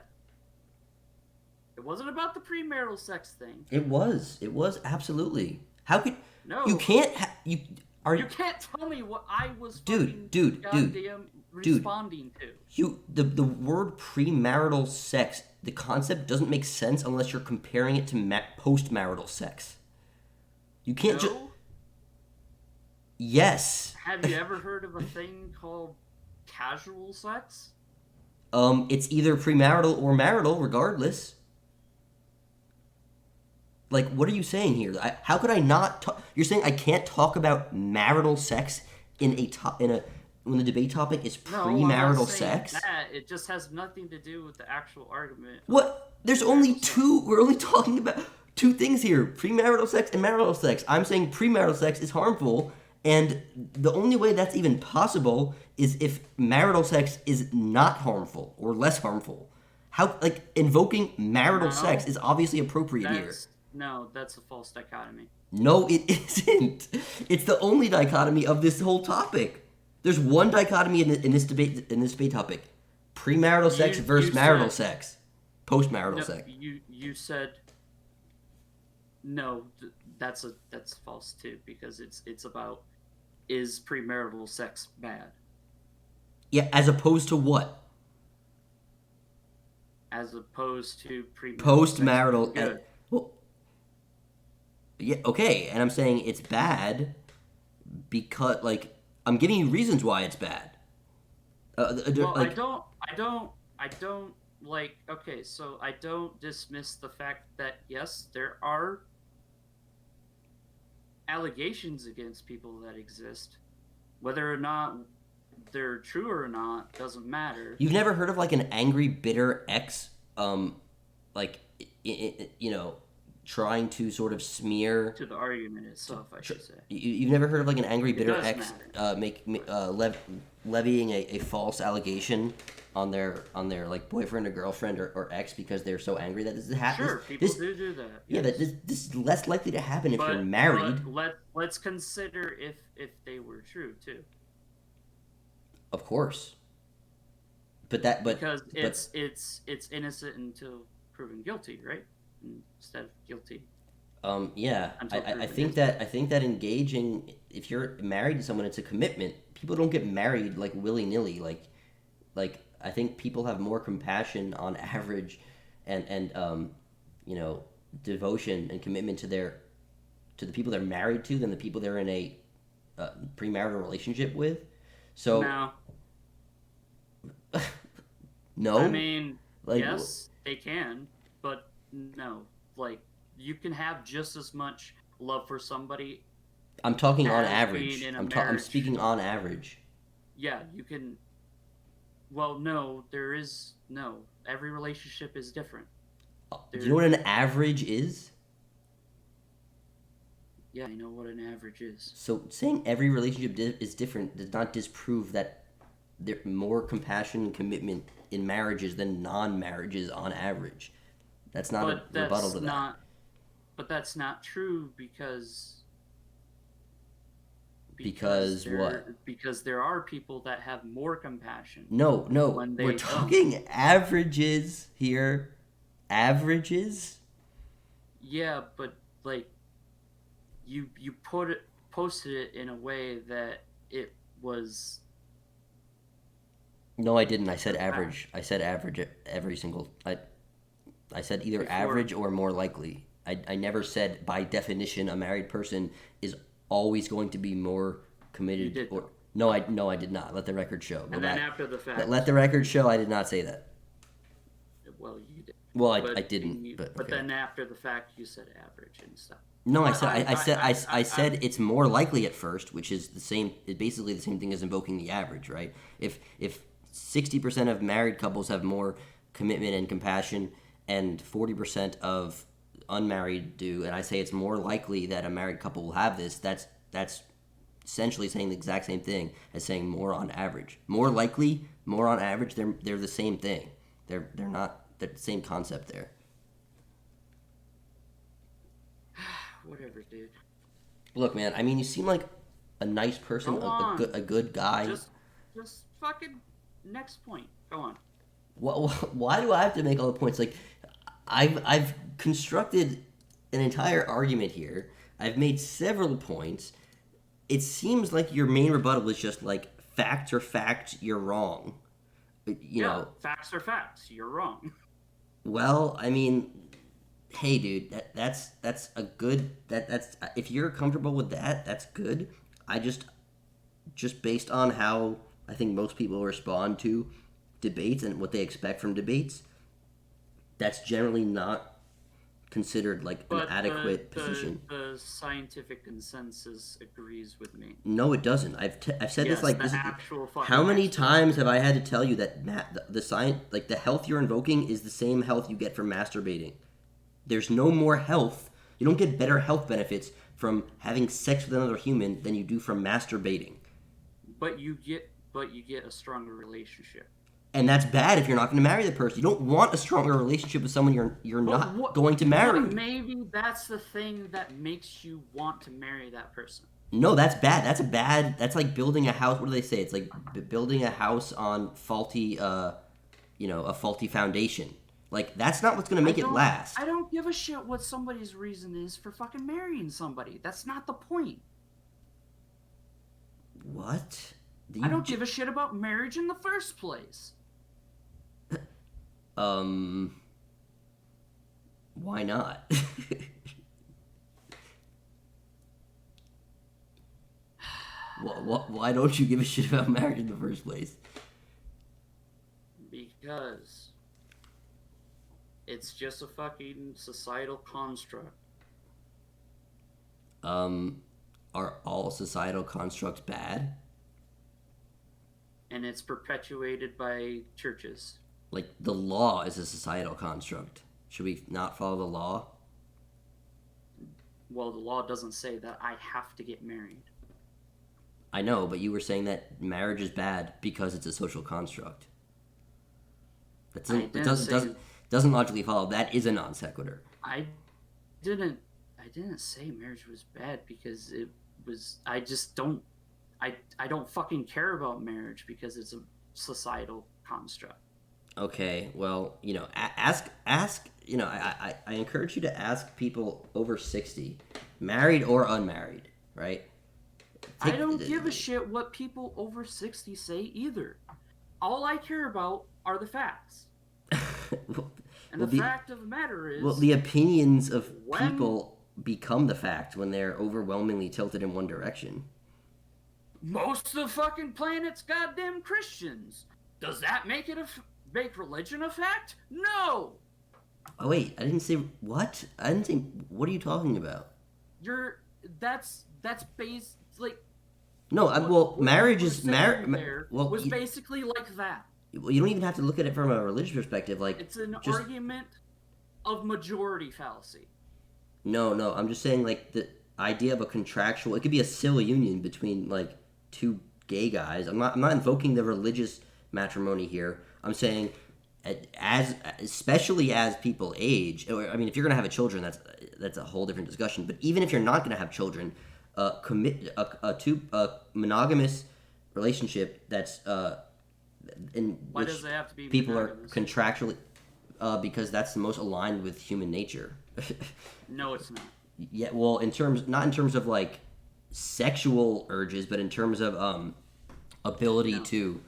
It wasn't about the premarital sex thing. It was. It was absolutely. How could No, you can't you are you can't tell me what I was Dude, goddamn responding to. the word premarital sex, the concept doesn't make sense unless you're comparing it to post-marital sex. You can't just. No? Yes. Have you ever heard of a thing called casual sex? It's either premarital or marital, regardless. Like, what are you saying here? How could I not? You're saying I can't talk about marital sex in a when the debate topic is No, I'm not premarital saying sex? that. It just has nothing to do with the actual argument. What? There's only two. We're only talking about two things here: premarital sex and marital sex. I'm saying premarital sex is harmful, and the only way that's even possible is if marital sex is not harmful or less harmful. How, like, invoking marital No, sex is obviously appropriate here. That's a false dichotomy. No, it isn't. It's the only dichotomy of this whole topic. There's one dichotomy in this debate topic: premarital sex versus marital sex, postmarital No, sex. you said no. That's false too, because it's about, is premarital sex bad Yeah, as opposed to what? as opposed to premarital Postmarital. sex being good. Well, yeah, okay, and I'm saying it's bad because, like, I'm giving you reasons why it's bad. Well, Like, I don't like. Okay, so I don't dismiss the fact that yes, there are allegations against people that exist. Whether or not they're true or not doesn't matter. you've never heard of like an angry, bitter ex, like, trying to sort of smear. To the argument itself, I should say. You've never heard of like an angry, bitter does ex levying a false allegation on their like boyfriend or girlfriend or ex because they're so angry that this happens. Sure, people do that. Yeah, yes. this is less likely to happen if But- you're married. but let's consider if they were true too, Of course. But because it's innocent until proven guilty, right? Instead of guilty. Yeah, Until I proven think that engaging, if you're married to someone, it's a commitment. People don't get married like willy nilly. Like I think people have more compassion on average, and devotion and commitment to the people they're married to than the people they're in a premarital relationship with. So Now, no, I mean, like, yes, they can, but no. Like, you can have just as much love for somebody. I'm talking on as average. being in a I'm marriage. speaking on average. Yeah, you can. Well, no, there is no. Every relationship is different. Do you know what an average is? Yeah, I know what an average is. So saying every relationship is different does not disprove that there's more compassion and commitment in marriages than non-marriages on average. That's not But a rebuttal to that. But that's not true because. Because what? Because there are people that have more compassion. No, when they we're don't. talking averages here. Averages? Yeah, but like, you posted it in a way that it was. No, I didn't. I said average. I said average at every single. I said either Before. average or more likely. I never said by definition a married person is always going to be more committed. You did, or though. no, I did not. Let the record show. Go And then back. after the fact. Let the record show. I did not say that. Well, you did. Well, But I didn't. But okay. then after the fact, you said average and stuff. No, I But said I said it's more likely at first, which is the same. It's basically the same thing as invoking the average, right? If 60% of married couples have more commitment and compassion, and 40% of unmarried do, and I say it's more likely that a married couple will have this, that's essentially saying the exact same thing as saying more on average. More likely, more on average, they're the same thing. They're not the same concept there. Whatever, dude. Look, man, I mean, you seem like a nice person, Go on. a good guy. Just fucking next point. Go on. Why do I have to make all the points? Like, I've constructed an entire argument here. I've made several points. It seems like your main rebuttal is just like facts are facts. You're wrong. You know. Facts are facts. You're wrong. Well, I mean, hey, dude, that's a good that's if you're comfortable with that, that's good. I just based on how I think most people respond to debates and what they expect from debates, that's generally not considered like an But adequate position. the scientific consensus agrees with me. No, it doesn't. I've said this Yes, like the this. actual How fucking many experts times do. have I had to tell you that the science, like the health you're invoking, is the same health you get from masturbating? There's no more health. You don't get better health benefits from having sex with another human than you do from masturbating. But you get a stronger relationship. And that's bad if you're not going to marry the person. You don't want a stronger relationship with someone you're But not going to marry. But maybe that's the thing that makes you want to marry that person. No, that's bad. That's like building a house. What do they say? It's like building a house on faulty, a faulty foundation. Like that's not what's going to make it last. I don't give a shit what somebody's reason is for fucking marrying somebody. That's not the point. What? I don't give a shit about marriage in the first place. Why not? Why don't you give a shit about marriage in the first place? Because it's just a fucking societal construct. Are all societal constructs bad? And it's perpetuated by churches. Like the law is a societal construct. Should we not follow the law? Well, the law doesn't say that I have to get married. I know, but you were saying that marriage is bad because it's a social construct. Doesn't logically follow. That is a non sequitur. I didn't say marriage was bad because it was. I just don't. I don't fucking care about marriage because it's a societal construct. Okay, well, ask. I encourage you to ask people over 60, married or unmarried, right? I don't give a shit what people over 60 say either. All I care about are the facts. And the fact of the matter is... Well, the opinions of people become the fact when they're overwhelmingly tilted in one direction. Most of the fucking planet's goddamn Christians. Does that make religion a fact? No! Oh, wait, I didn't say... What? I didn't say... What are you talking about? That's based... Like... No, marriage is... was basically like that. Well, you don't even have to look at it from a religious perspective. Like it's an argument of majority fallacy. No, I'm just saying like the idea of a contractual. It could be a civil union between like two gay guys. I'm not invoking the religious matrimony here. I'm saying especially as people age. I mean, if you're gonna have children, that's a whole different discussion. But even if you're not gonna have children, commit a monogamous relationship that's in Why which does it have to be people monogamous? are contractually because that's the most aligned with human nature. No, it's not. Yeah, well, not in terms of like sexual urges, but in terms of ability to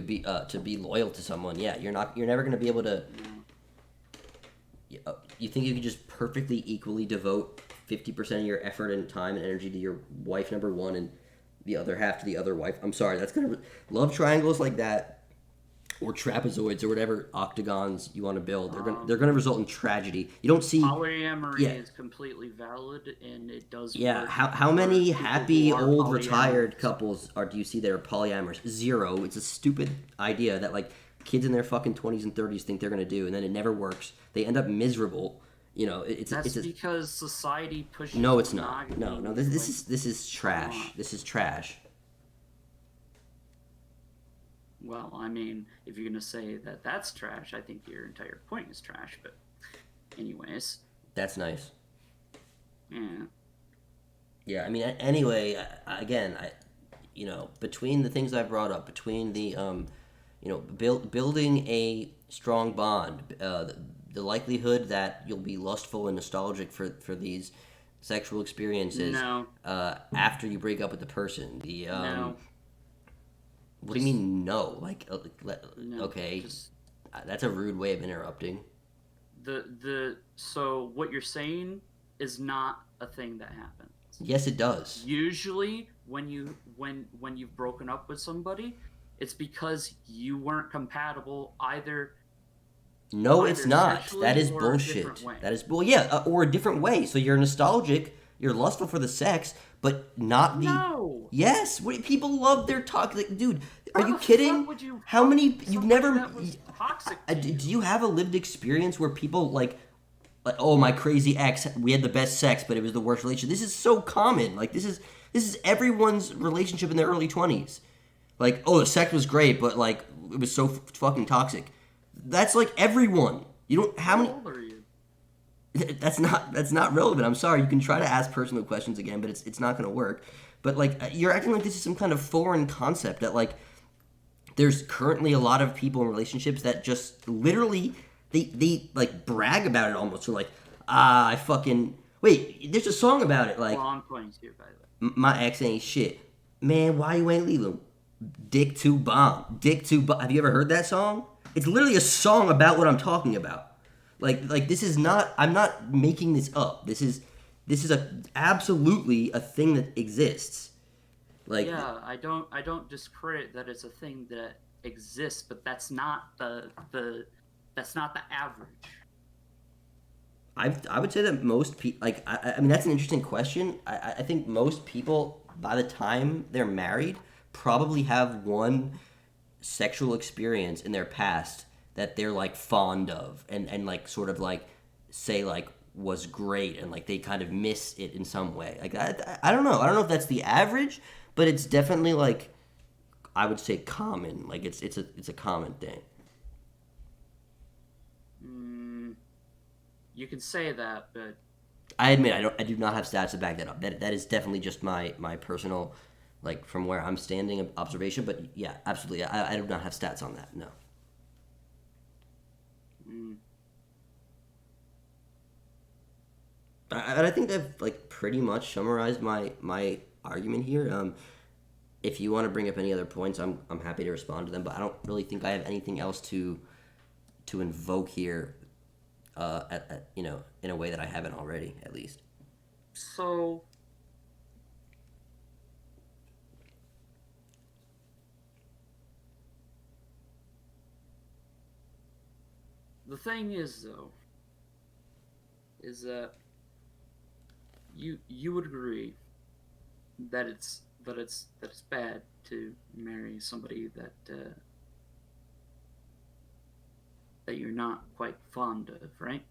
be loyal to someone. Yeah, you're never going to be able to. No. You think you could just perfectly equally devote 50% of your effort and time and energy to your wife number one and the other half to the other wife? I'm sorry, that's gonna love triangles like that, or trapezoids or whatever octagons you want to build. They're gonna result in tragedy. You don't see polyamory is completely valid and it does. Yeah, work how many happy old polyamorous. Retired couples do you see that are polyamorous? Zero. It's a stupid idea that like kids in their fucking 20s and 30s think they're gonna do, and then it never works. They end up miserable. That's because society pushes. No, it's not. No. This is trash. This is trash. Well, I mean, if you're gonna say that that's trash, I think your entire point is trash. But, anyways. That's nice. Yeah. Yeah, I mean, anyway, again, between the things I brought up, between the, building a strong bond, the likelihood that you'll be lustful and nostalgic for these sexual experiences after you break up with the person. What do you mean no? Like, no, okay, that's a rude way of interrupting. So what you're saying is not a thing that happens. Yes, it does. Usually, when you've broken up with somebody, it's because you weren't compatible either. No, it's not. Sexually That is or a different bullshit. way. That is or a different way. So you're nostalgic, you're lustful for the sex, but not the. No. Yes, people love their toxic. Dude, are Why you the kidding? fuck would you How fuck many? You've somebody never. that was toxic to you? Do you have a lived experience where people like, oh, my crazy ex, we had the best sex, but it was the worst relationship? This is so common. Like this is everyone's relationship in their early 20s. Like, oh, the sex was great, but like it was so fucking toxic. That's like everyone. You don't how many. How old are you? That's not relevant. I'm sorry. You can try to ask personal questions again, but it's not going to work. But like you're acting like this is some kind of foreign concept that like there's currently a lot of people in relationships that just literally they like brag about it almost. They're like, I fucking wait. There's a song about it like Well, I'm 22, by the way. my ex ain't shit. Man, why you ain't leave him? Dick too bomb. Dick too bomb. Have you ever heard that song? It's literally a song about what I'm talking about. Like this is not. I'm not making this up. This is absolutely a thing that exists. Like Yeah, I don't discredit that it's a thing that exists, but that's not the average. I would say that most people like I mean that's an interesting question. I think most people by the time they're married probably have one sexual experience in their past that they're like fond of and like sort of like say like was great and like they kind of miss it in some way. Like I don't know. I don't know if that's the average, but it's definitely like I would say common. Like it's a common thing. You can say that, but I admit I do not have stats to back that up. That is definitely just my personal like from where I'm standing observation, but yeah, absolutely. I do not have stats on that. No. I think I've like pretty much summarized my argument here. If you want to bring up any other points, I'm happy to respond to them. But I don't really think I have anything else to invoke here. You know, in a way that I haven't already, at least. so the thing is though is that you would agree that it's bad to marry somebody that you're not quite fond of, right?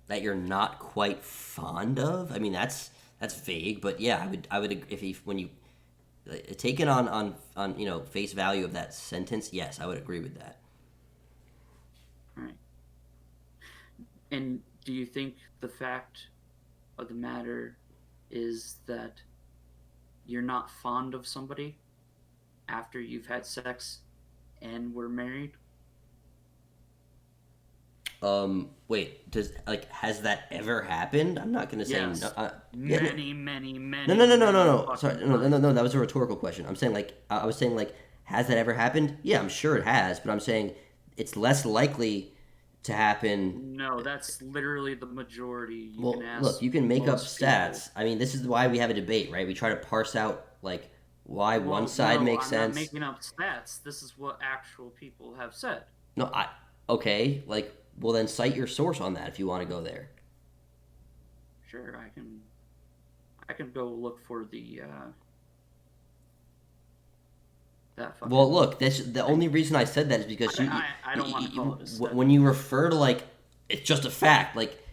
That you're not quite fond of. I mean, that's vague, but yeah, I would when you take it on you know face value of that sentence, yes, I would agree with that. All right. And do you think the fact of the matter is that you're not fond of somebody after you've had sex and were married? Wait, has that ever happened? I'm not gonna say Yes. no. Many. No. Sorry, no. That was a rhetorical question. I'm saying like I was saying like has that ever happened? Yeah, I'm sure it has, but I'm saying it's less likely to happen. No, that's literally the majority. Well, look, you can make up stats. I mean, this is why we have a debate, right? We try to parse out like why one side makes sense. I'm not making up stats. This is what actual people have said. No, okay, like well then cite your source on that if you want to go there. Sure, I can go look for the that fucking. Well, look, the only reason I said that is because I don't want to call it a stat. when you refer to like it's just a fact. Like,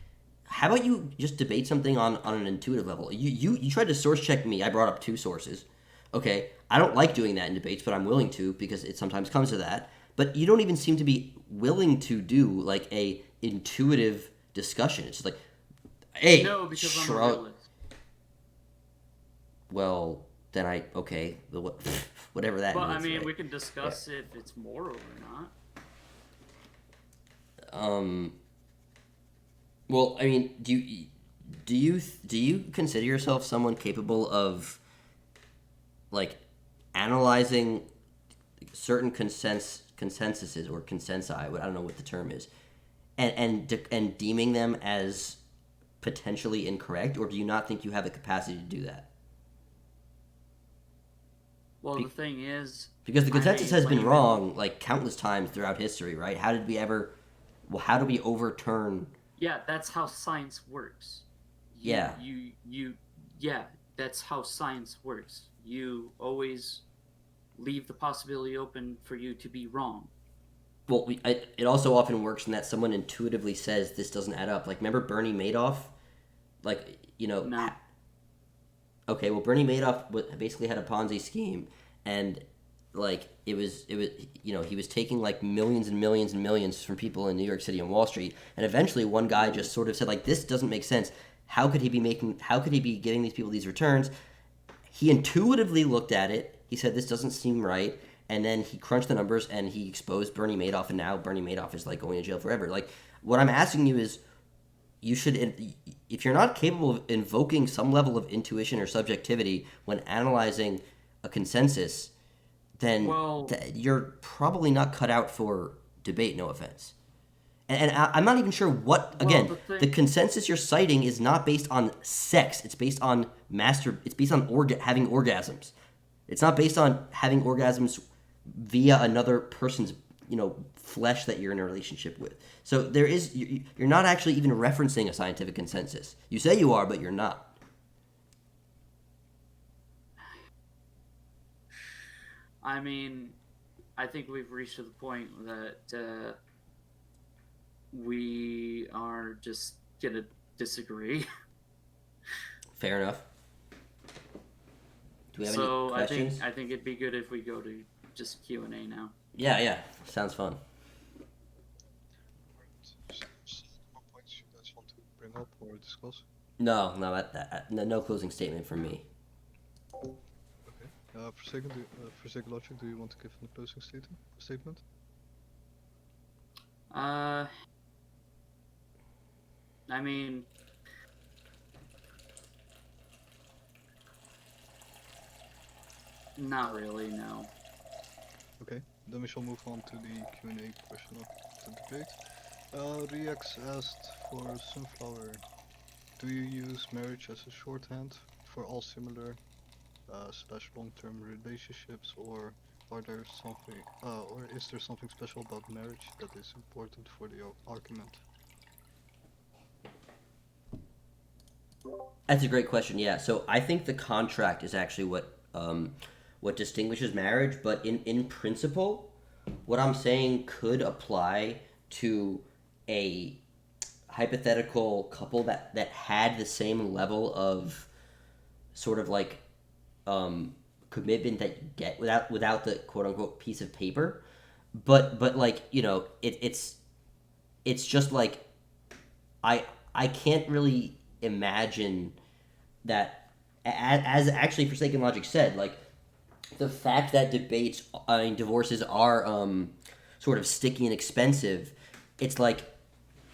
how about you just debate something on an intuitive level? You tried to source check me. I brought up two sources. Okay, I don't like doing that in debates, but I'm willing to because it sometimes comes to that. But you don't even seem to be willing to do like a intuitive discussion. It's just like, hey, no, because I'm a realist. Well, then whatever that But means. I mean, right? we can discuss if it's moral or not. Well, I mean, do you consider yourself someone capable of like analyzing certain consensuses or consensi? I don't know what the term is, and deeming them as potentially incorrect, or do you not think you have the capacity to do that? Well, the thing is, Because the consensus has been layman. wrong like countless times throughout history, right? How did we ever? Well, how do we overturn? Yeah, that's how science works. Yeah. Yeah, that's how science works. You always leave the possibility open for you to be wrong. Well, it also often works in that someone intuitively says this doesn't add up. Like, remember Bernie Madoff? Like, No. okay, well, Bernie Madoff basically had a Ponzi scheme, and like it was he was taking like millions and millions and millions from people in New York City and Wall Street, and eventually one guy just sort of said like this doesn't make sense. How could he be giving these people these returns? He intuitively looked at it. He said this doesn't seem right, and then he crunched the numbers and he exposed Bernie Madoff, and now Bernie Madoff is like going to jail forever. Like what I'm asking you is you should, if you're not capable of invoking some level of intuition or subjectivity when analyzing a consensus, then Well, you're probably not cut out for debate. No offense. And I'm not even sure what. well, Again, the consensus you're citing is not based on sex. It's based on It's based on having orgasms. It's not based on having orgasms via another person's flesh that you're in a relationship with. So you're not actually even referencing a scientific consensus. You say you are, but you're not. I mean, I think we've reached to the point that we are just gonna disagree. Fair enough. Do we have So any questions? I think it'd be good if we go to just Q&A now. Yeah, sounds fun. What points you guys want to bring up or discuss? No, no closing statement from me. Okay. ForsakenLogic, do you want to give a closing statement? I mean, not really, no. Okay, then we shall move on to the Q&A portion of the debate. Rex asked for Sunflower, do you use marriage as a shorthand for all similar / long-term relationships, or are there something, or is there something special about marriage that is important for the argument? That's a great question. Yeah, so I think the contract is actually what distinguishes marriage, but in principle, what I'm saying could apply to a hypothetical couple that had the same level of sort of like commitment that you get without the quote unquote piece of paper, but like it's just like I can't really imagine that as actually ForsakenLogic said, like the fact that divorces are sort of sticky and expensive, it's like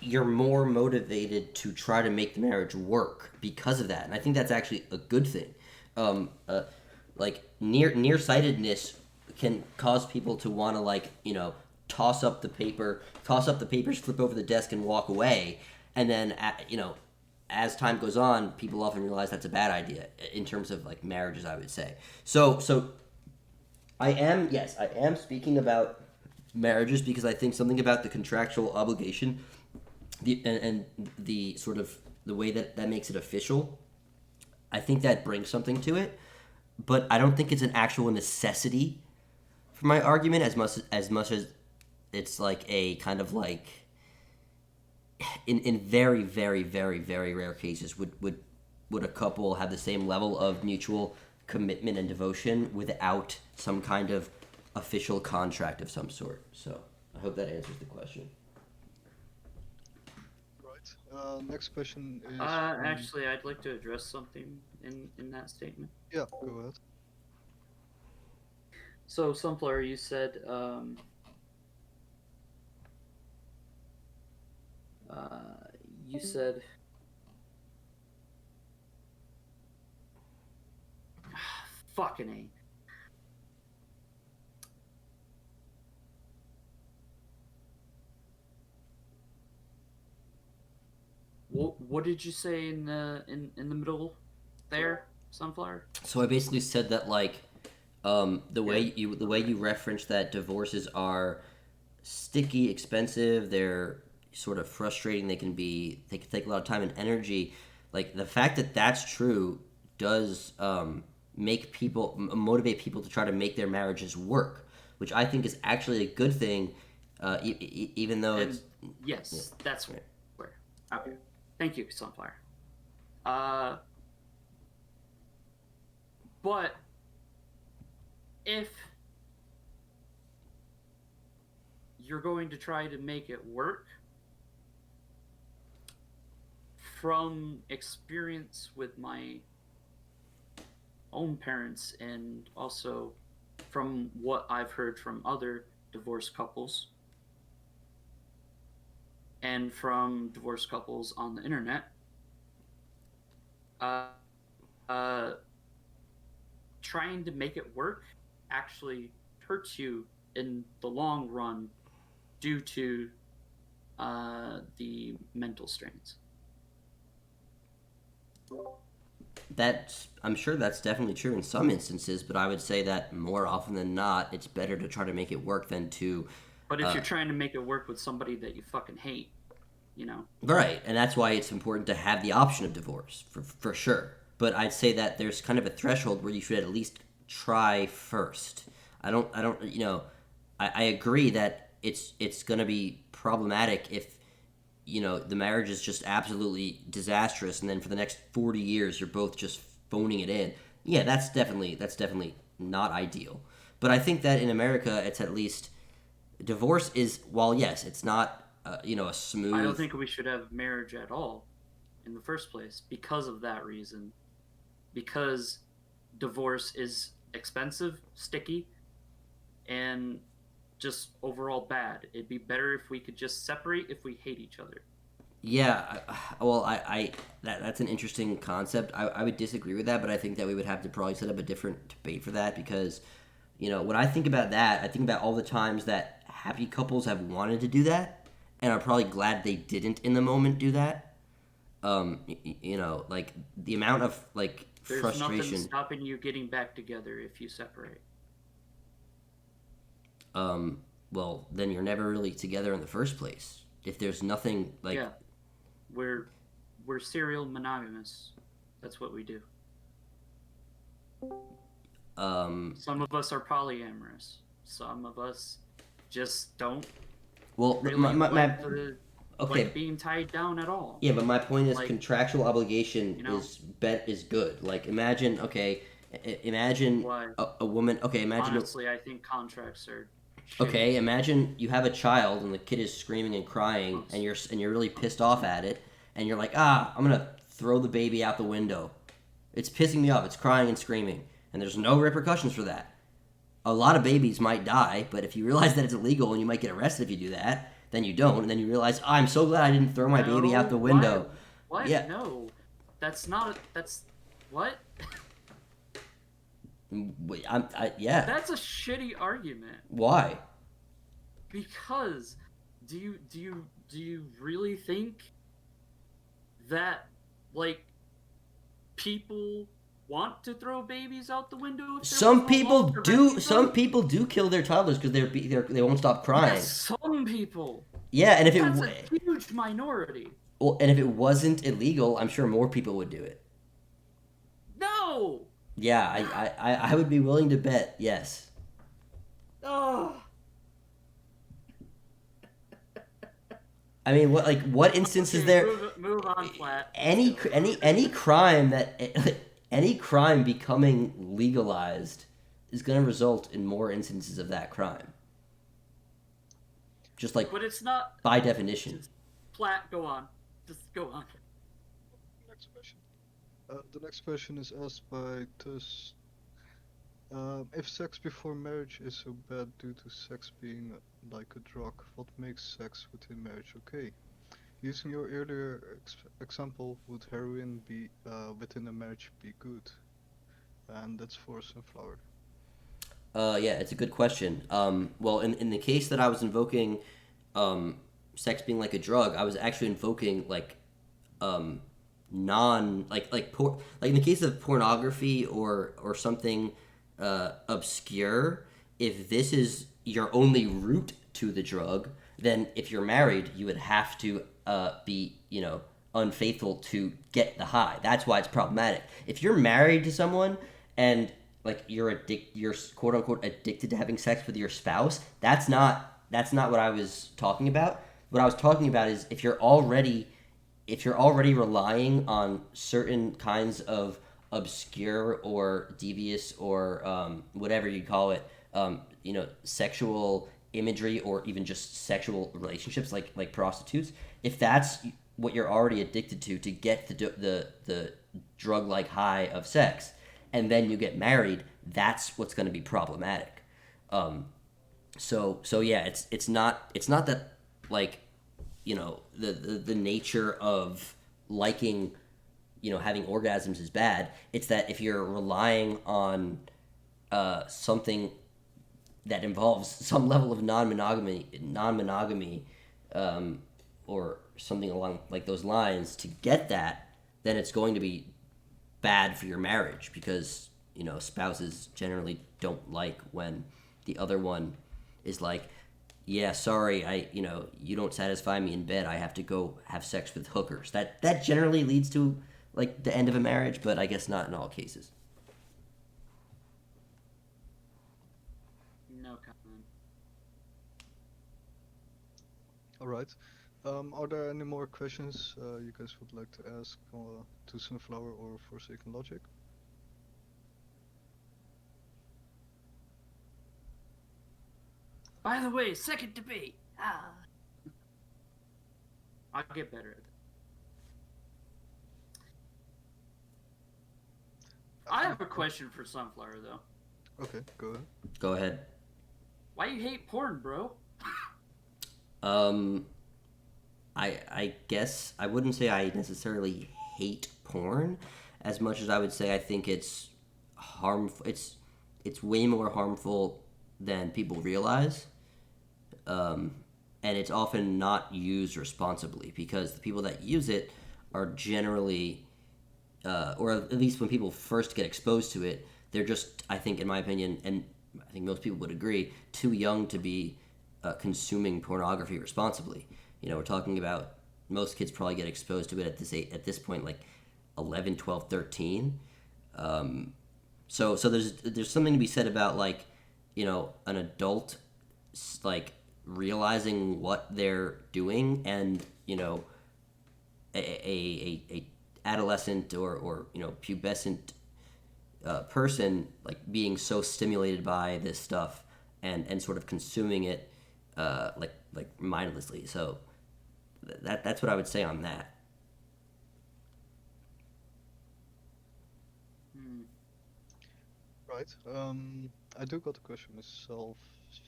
you're more motivated to try to make the marriage work because of that, and I think that's actually a good thing. Like nearsightedness can cause people to want to toss up the papers, flip over the desk, and walk away, and then as time goes on, people often realize that's a bad idea in terms of like marriages, I would say. So I am speaking about marriages because I think something about the contractual obligation, and the sort of the way that makes it official, I think that brings something to it, but I don't think it's an actual necessity for my argument as much as it's like a kind of like in very very very very rare cases would a couple have the same level of mutual commitment and devotion without some kind of official contract of some sort. So I hope that answers the question. Right. Next question is. Actually, I'd like to address something in that statement. Yeah, go ahead. So, Sunflower, you said you said fucking A. What did you say in the middle there, Sunflower? So I basically said that like the way you referenced that divorces are sticky, expensive, they're sort of frustrating, they can take a lot of time and energy. Like the fact that that's true does make people motivate people to try to make their marriages work, which I think is actually a good thing, even though And it's yes, that's right. where. Okay. Thank you, Sunflower. Uh, but if you're going to try to make it work, from experience with my own parents and also from what I've heard from other divorced couples and from divorced couples on the internet, uh, uh, trying to make it work actually hurts you in the long run due to the mental strains. That's I'm sure that's definitely true in some instances, but I would say that more often than not, it's better to try to make it work than to But if you're trying to make it work with somebody that you fucking hate, you know. right, and that's why it's important to have the option of divorce for sure. But I'd say that there's kind of a threshold where you should at least try first. I don't, I agree that it's going to be problematic if the marriage is just absolutely disastrous, and then for the next 40 years you're both just phoning it in. Yeah, that's definitely not ideal. But I think that in America, it's at least divorce is while yes, it's not a I don't smooth. think we should have marriage at all in the first place because of that reason. Because divorce is expensive, sticky, and just overall bad. It'd be better if we could just separate if we hate each other. Yeah, well, that's an interesting concept. I would disagree with that, but I think that we would have to probably set up a different debate for that because, when I think about that, I think about all the times that happy couples have wanted to do that and are probably glad they didn't in the moment do that. Like the amount of like There's nothing frustration. stopping you getting back together if you separate. Well, then you're never really together in the first place. If there's nothing like Yeah, we're we're serial monogamous. That's what we do. um, Some of us are polyamorous. Some of us just don't well, really okay. like being tied down at all. Yeah, but my point is Like, contractual obligation you know, is good. Like imagine, okay, imagine why a woman. Okay, honestly I think contracts are shitty. okay, imagine you have a child and the kid is screaming and crying and Most you're really pissed off most at it and you're like, "Ah, I'm going to throw the baby out the window. It's pissing me off. It's crying and screaming." And there's no repercussions for that. A lot of babies might die, but if you realize that it's illegal and you might get arrested if you do that, then you don't and then you realize, oh, "I'm so glad I didn't throw my baby out the no, why window." what? Yeah. No. That's not that's what? Yeah. That's a shitty argument. Why? Because do you really think that like people want to throw babies out the window if there Some wasn't a law people do. preventing Some them? people do kill their toddlers because they won't stop crying. Yes, some people. Yeah, and if it That's a huge minority. well, and if it wasn't illegal, I'm sure more people would do it. No. Yeah, I would be willing to bet yes. Oh. I mean, what instance is Okay, there? move on, Flat. Any crime that any crime becoming legalized is going to result in more instances of that crime. Just like But it's not. by definition. Flat, go on. Just go on. Next question. The next question is asked by Tus. If sex before marriage is so bad due to sex being like a drug, what makes sex within marriage okay? Using your earlier example, would heroin be within a marriage be good? And that's for Sunflower. Yeah, it's a good question. Well, in the case that I was invoking, sex being like a drug, I was actually invoking like like in the case of pornography or something obscure, if this is your only route to the drug, then if you're married, you would have to be unfaithful to get the high. That's why it's problematic. If you're married to someone and like you're quote unquote addicted to having sex with your spouse, that's not what I was talking about. What I was talking about is if you're already relying on certain kinds of obscure or devious or whatever you call it, sexual imagery or even just sexual relationships like prostitutes, if that's what you're already addicted to get the drug like high of sex, and then you get married, that's what's going to be problematic. So yeah, it's not that like the nature of liking having orgasms is bad. It's that if you're relying on something that involves some level of non-monogamy, or something along like those lines to get that, then it's going to be bad for your marriage because spouses generally don't like when the other one is like, yeah, sorry, you don't satisfy me in bed. I have to go have sex with hookers. That generally leads to like the end of a marriage, but I guess not in all cases. No comment. All right. Are there any more questions you guys would like to ask to Sunflower or Forsaken Logic? By the way, second debate. I'll get better at that. I have a question for Sunflower though. Okay, go ahead. Go ahead. Why you hate porn, bro? I guess I wouldn't say I necessarily hate porn as much as I would say I think it's harmful. It's way more harmful than people realize, and it's often not used responsibly because the people that use it are generally, or at least when people first get exposed to it, they're just, I think, in my opinion, and I think most people would agree, too young to be consuming pornography responsibly. We're talking about most kids probably get exposed to it at this point, like 11, 12, 13. So there's something to be said about like, an adult like realizing what they're doing, and a adolescent or pubescent person like being so stimulated by this stuff and sort of consuming it like mindlessly. So that's what I would say on that. Right. I do got a question myself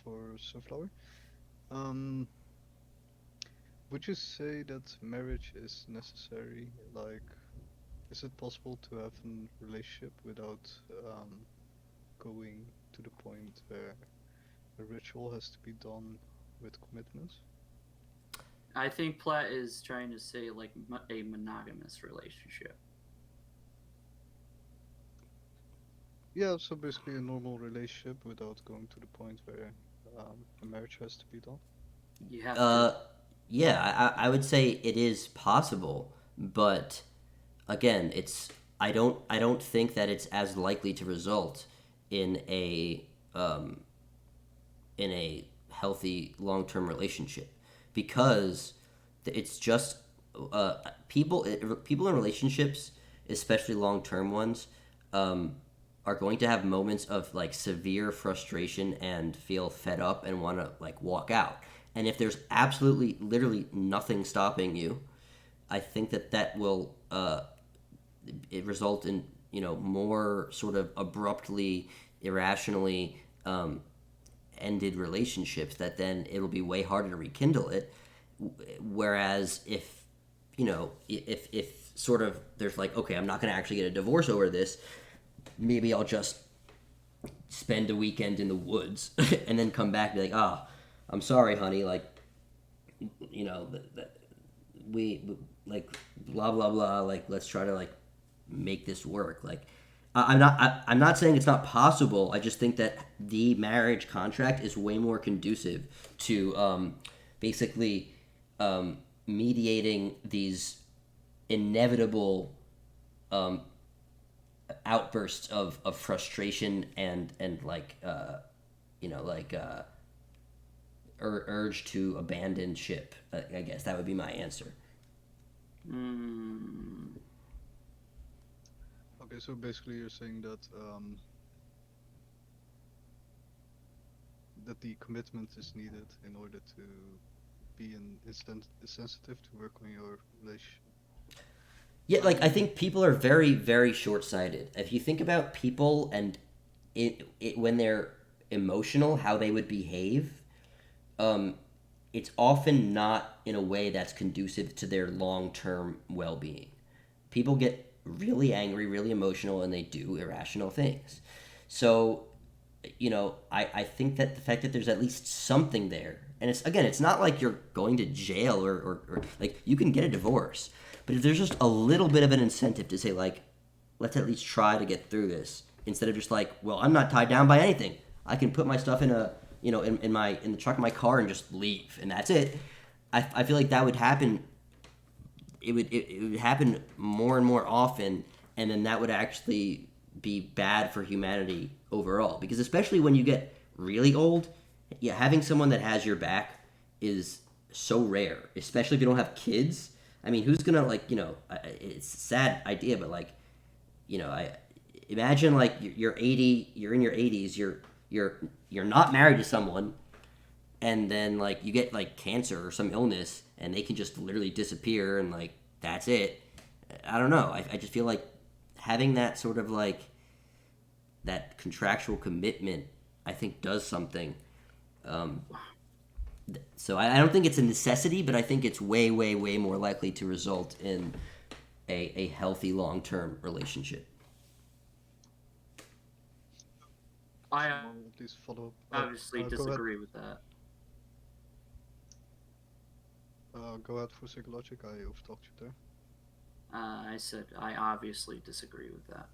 for Sunflower. Would you say that marriage is necessary? Like, is it possible to have a relationship without going to the point where a ritual has to be done with commitments? I think Platt is trying to say like a monogamous relationship. Yeah, so basically a normal relationship without going to the point where a marriage has to be done. You have to. Yeah, I would say it is possible, but again, I don't think that it's as likely to result in a healthy long-term relationship because it's just people in relationships, especially long-term ones, are going to have moments of like severe frustration and feel fed up and want to like walk out. And if there's absolutely literally nothing stopping you, I think that will it result in more sort of abruptly, irrationally ended relationships that then it'll be way harder to rekindle it. Whereas if sort of there's like, okay, I'm not going to actually get a divorce over this, maybe I'll just spend a weekend in the woods and then come back and be like, I'm sorry, honey, like, we like blah blah blah, like let's try to like make this work. Like I'm not saying it's not possible. I just think that the marriage contract is way more conducive to basically mediating these inevitable outbursts of frustration and like like urge to abandon ship. I guess that would be my answer. Okay, so basically you're saying that that the commitment is needed in order to be sensitive to work on your relationship. Yeah, like I think people are very, very short-sighted. If you think about people and it when they're emotional, how they would behave, um, it's often not in a way that's conducive to their long-term well-being. People get really angry, really emotional, and they do irrational things. So, I think that the fact that there's at least something there, and it's not like you're going to jail or like you can get a divorce, but if there's just a little bit of an incentive to say like, let's at least try to get through this instead of just like, well, I'm not tied down by anything. I can put my stuff in a in the trunk of my car and just leave, and that's it. I feel like that would happen. It would happen more and more often, and then that would actually be bad for humanity overall. Because especially when you get really old, yeah, having someone that has your back is so rare. Especially if you don't have kids. I mean, who's gonna like it's a sad idea, but like I imagine like you're 80, you're in your 80s, you're not married to someone, and then like you get like cancer or some illness and they can just literally disappear and like that's it. I don't know. I just feel like having that sort of like that contractual commitment I think does something. um, so I don't think it's a necessity, but I think it's way way way more likely to result in a healthy long-term relationship. I Someone at least follow up. obviously Go ahead. disagree with that. Go ahead for PsychLogic. I overtalked you there. I said I obviously disagree with that.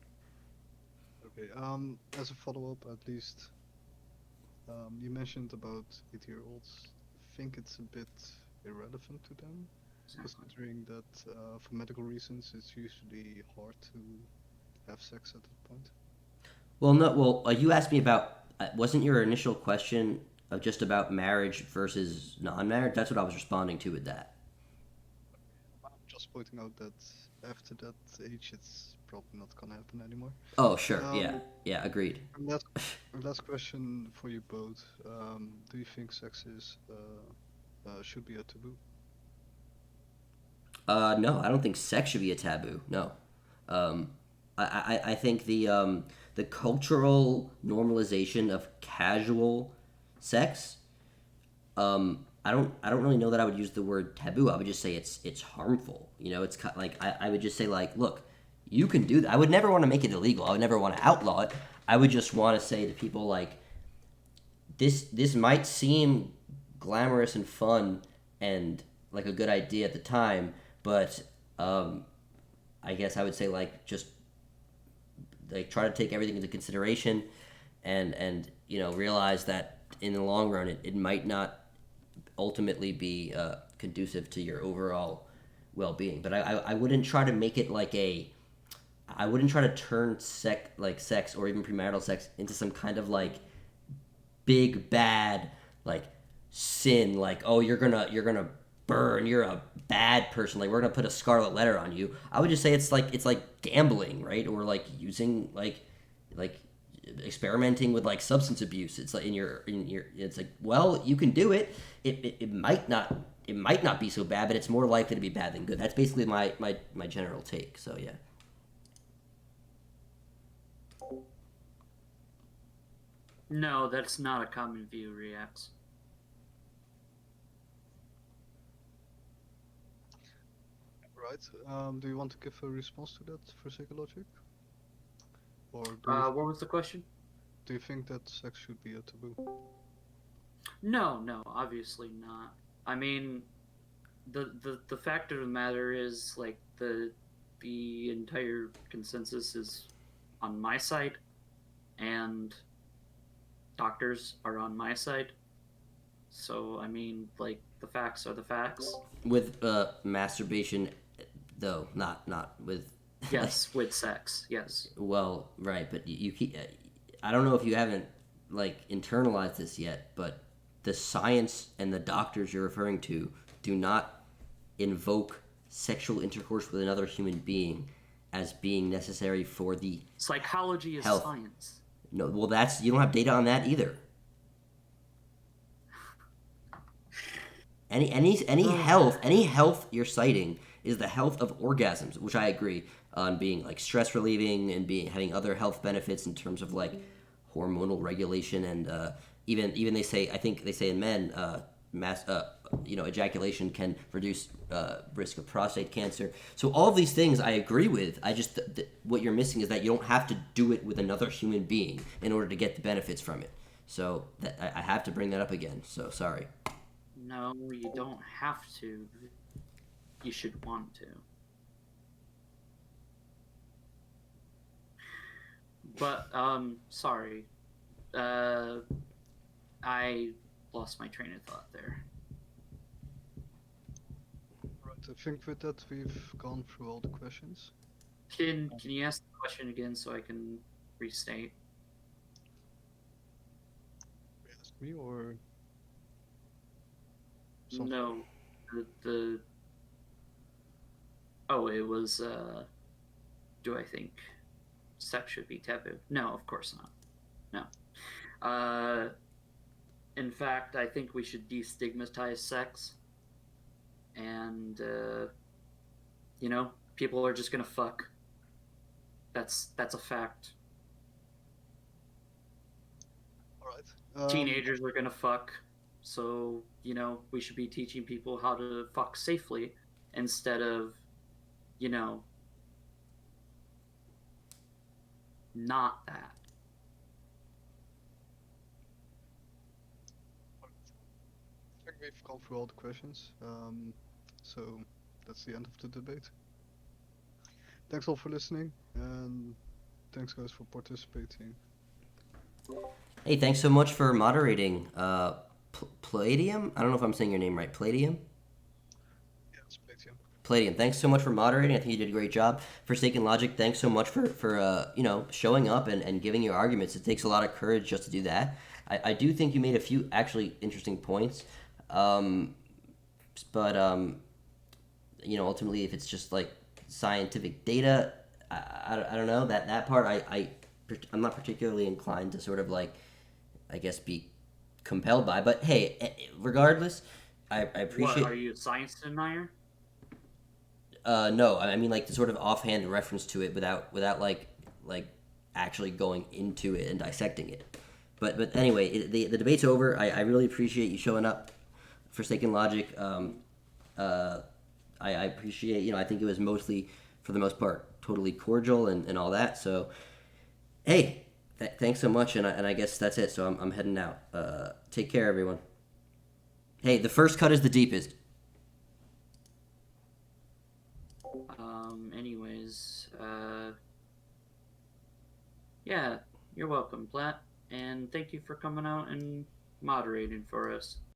Okay. As a follow up, at least, you mentioned about 80-year-olds. I think it's a bit irrelevant to them, Exactly. considering that for medical reasons, it's usually hard to have sex at that point. Well, no. Well, you asked me about. Wasn't your initial question of just about marriage versus non-marriage? That's what I was responding to with that. I'm just pointing out that after that age, it's probably not gonna happen anymore. Oh, sure. Yeah. Um, Yeah. Agreed. and last question for you both. Do you think sex is should be a taboo? No, I don't think sex should be a taboo. No. Um, I think the cultural normalization of casual sex. I don't really know that I would use the word taboo. I would just say it's harmful. It's like I would just say like, look, you can do that. I would never want to make it illegal. I would never want to outlaw it. I would just want to say to people like, this might seem glamorous and fun and like a good idea at the time, but I guess I would say like just like try to take everything into consideration and realize that in the long run it might not ultimately be conducive to your overall well-being. But I wouldn't try to make it like I wouldn't try to turn sex or even premarital sex into some kind of like big bad like sin, like, oh, you're gonna burn, you're a bad person, like we're gonna put a scarlet letter on you. I would just say it's like gambling, right? Or like using like experimenting with like substance abuse. It's like in your it's like, well, you can do it. It might not be so bad, but it's more likely to be bad than good. That's basically my general take. So yeah. No, that's not a common view, Reacts. Right. Do you want to give a response to that for PsychLogic? Or What was the question? do you think that sex should be a taboo? No, obviously not. I mean, the fact of the matter is, like, the entire consensus is on my side, and doctors are on my side. So I mean, like, the facts are the facts. With masturbation, though, not with. Yes, with sex. Yes. Well, right, but you keep. I don't know if you haven't like internalized this yet, but the science and the doctors you're referring to do not invoke sexual intercourse with another human being as being necessary for the Psychology is health. science. No, well, that's you don't have data on that either. Any health you're citing is the health of orgasms, which I agree on being like stress relieving and being having other health benefits in terms of like hormonal regulation and even they say I think they say in men ejaculation can reduce risk of prostate cancer. So all of these things I agree with. I just what you're missing is that you don't have to do it with another human being in order to get the benefits from it. So I have to bring that up again. So sorry. No, you don't have to. You should want to. But sorry. I lost my train of thought there. Right, I think with that we've gone through all the questions. Can you ask the question again so I can restate? Ask me or No, the oh, it was do I think sex should be taboo? No, of course not. No. In fact, I think we should destigmatize sex, and people are just gonna fuck. That's a fact. all right. Teenagers are gonna fuck, so we should be teaching people how to fuck safely instead of not that. I think we've gone through all the questions. So that's the end of the debate. Thanks all for listening, and thanks guys for participating. Hey, thanks so much for moderating. Platium? I don't know if I'm saying your name right. Platium? Yeah, it's Platium. Platium, thanks so much for moderating. I think you did a great job. ForsakenLogic, thanks so much for showing up and giving your arguments. It takes a lot of courage just to do that. I do think you made a few actually interesting points. But ultimately, if it's just like scientific data, I don't know that part. I'm not particularly inclined to sort of like, I guess, be compelled by. But hey, regardless, I appreciate. What, are you a science denier? No, I mean like the sort of offhand reference to it without like actually going into it and dissecting it. But anyway, the debate's over. I really appreciate you showing up. ForsakenLogic. I appreciate. I think it was mostly, for the most part, totally cordial and all that. So, hey, thanks so much, and I guess that's it. So I'm heading out. Take care, everyone. Hey, the first cut is the deepest. Anyways, yeah, you're welcome, Plat, and thank you for coming out and moderating for us.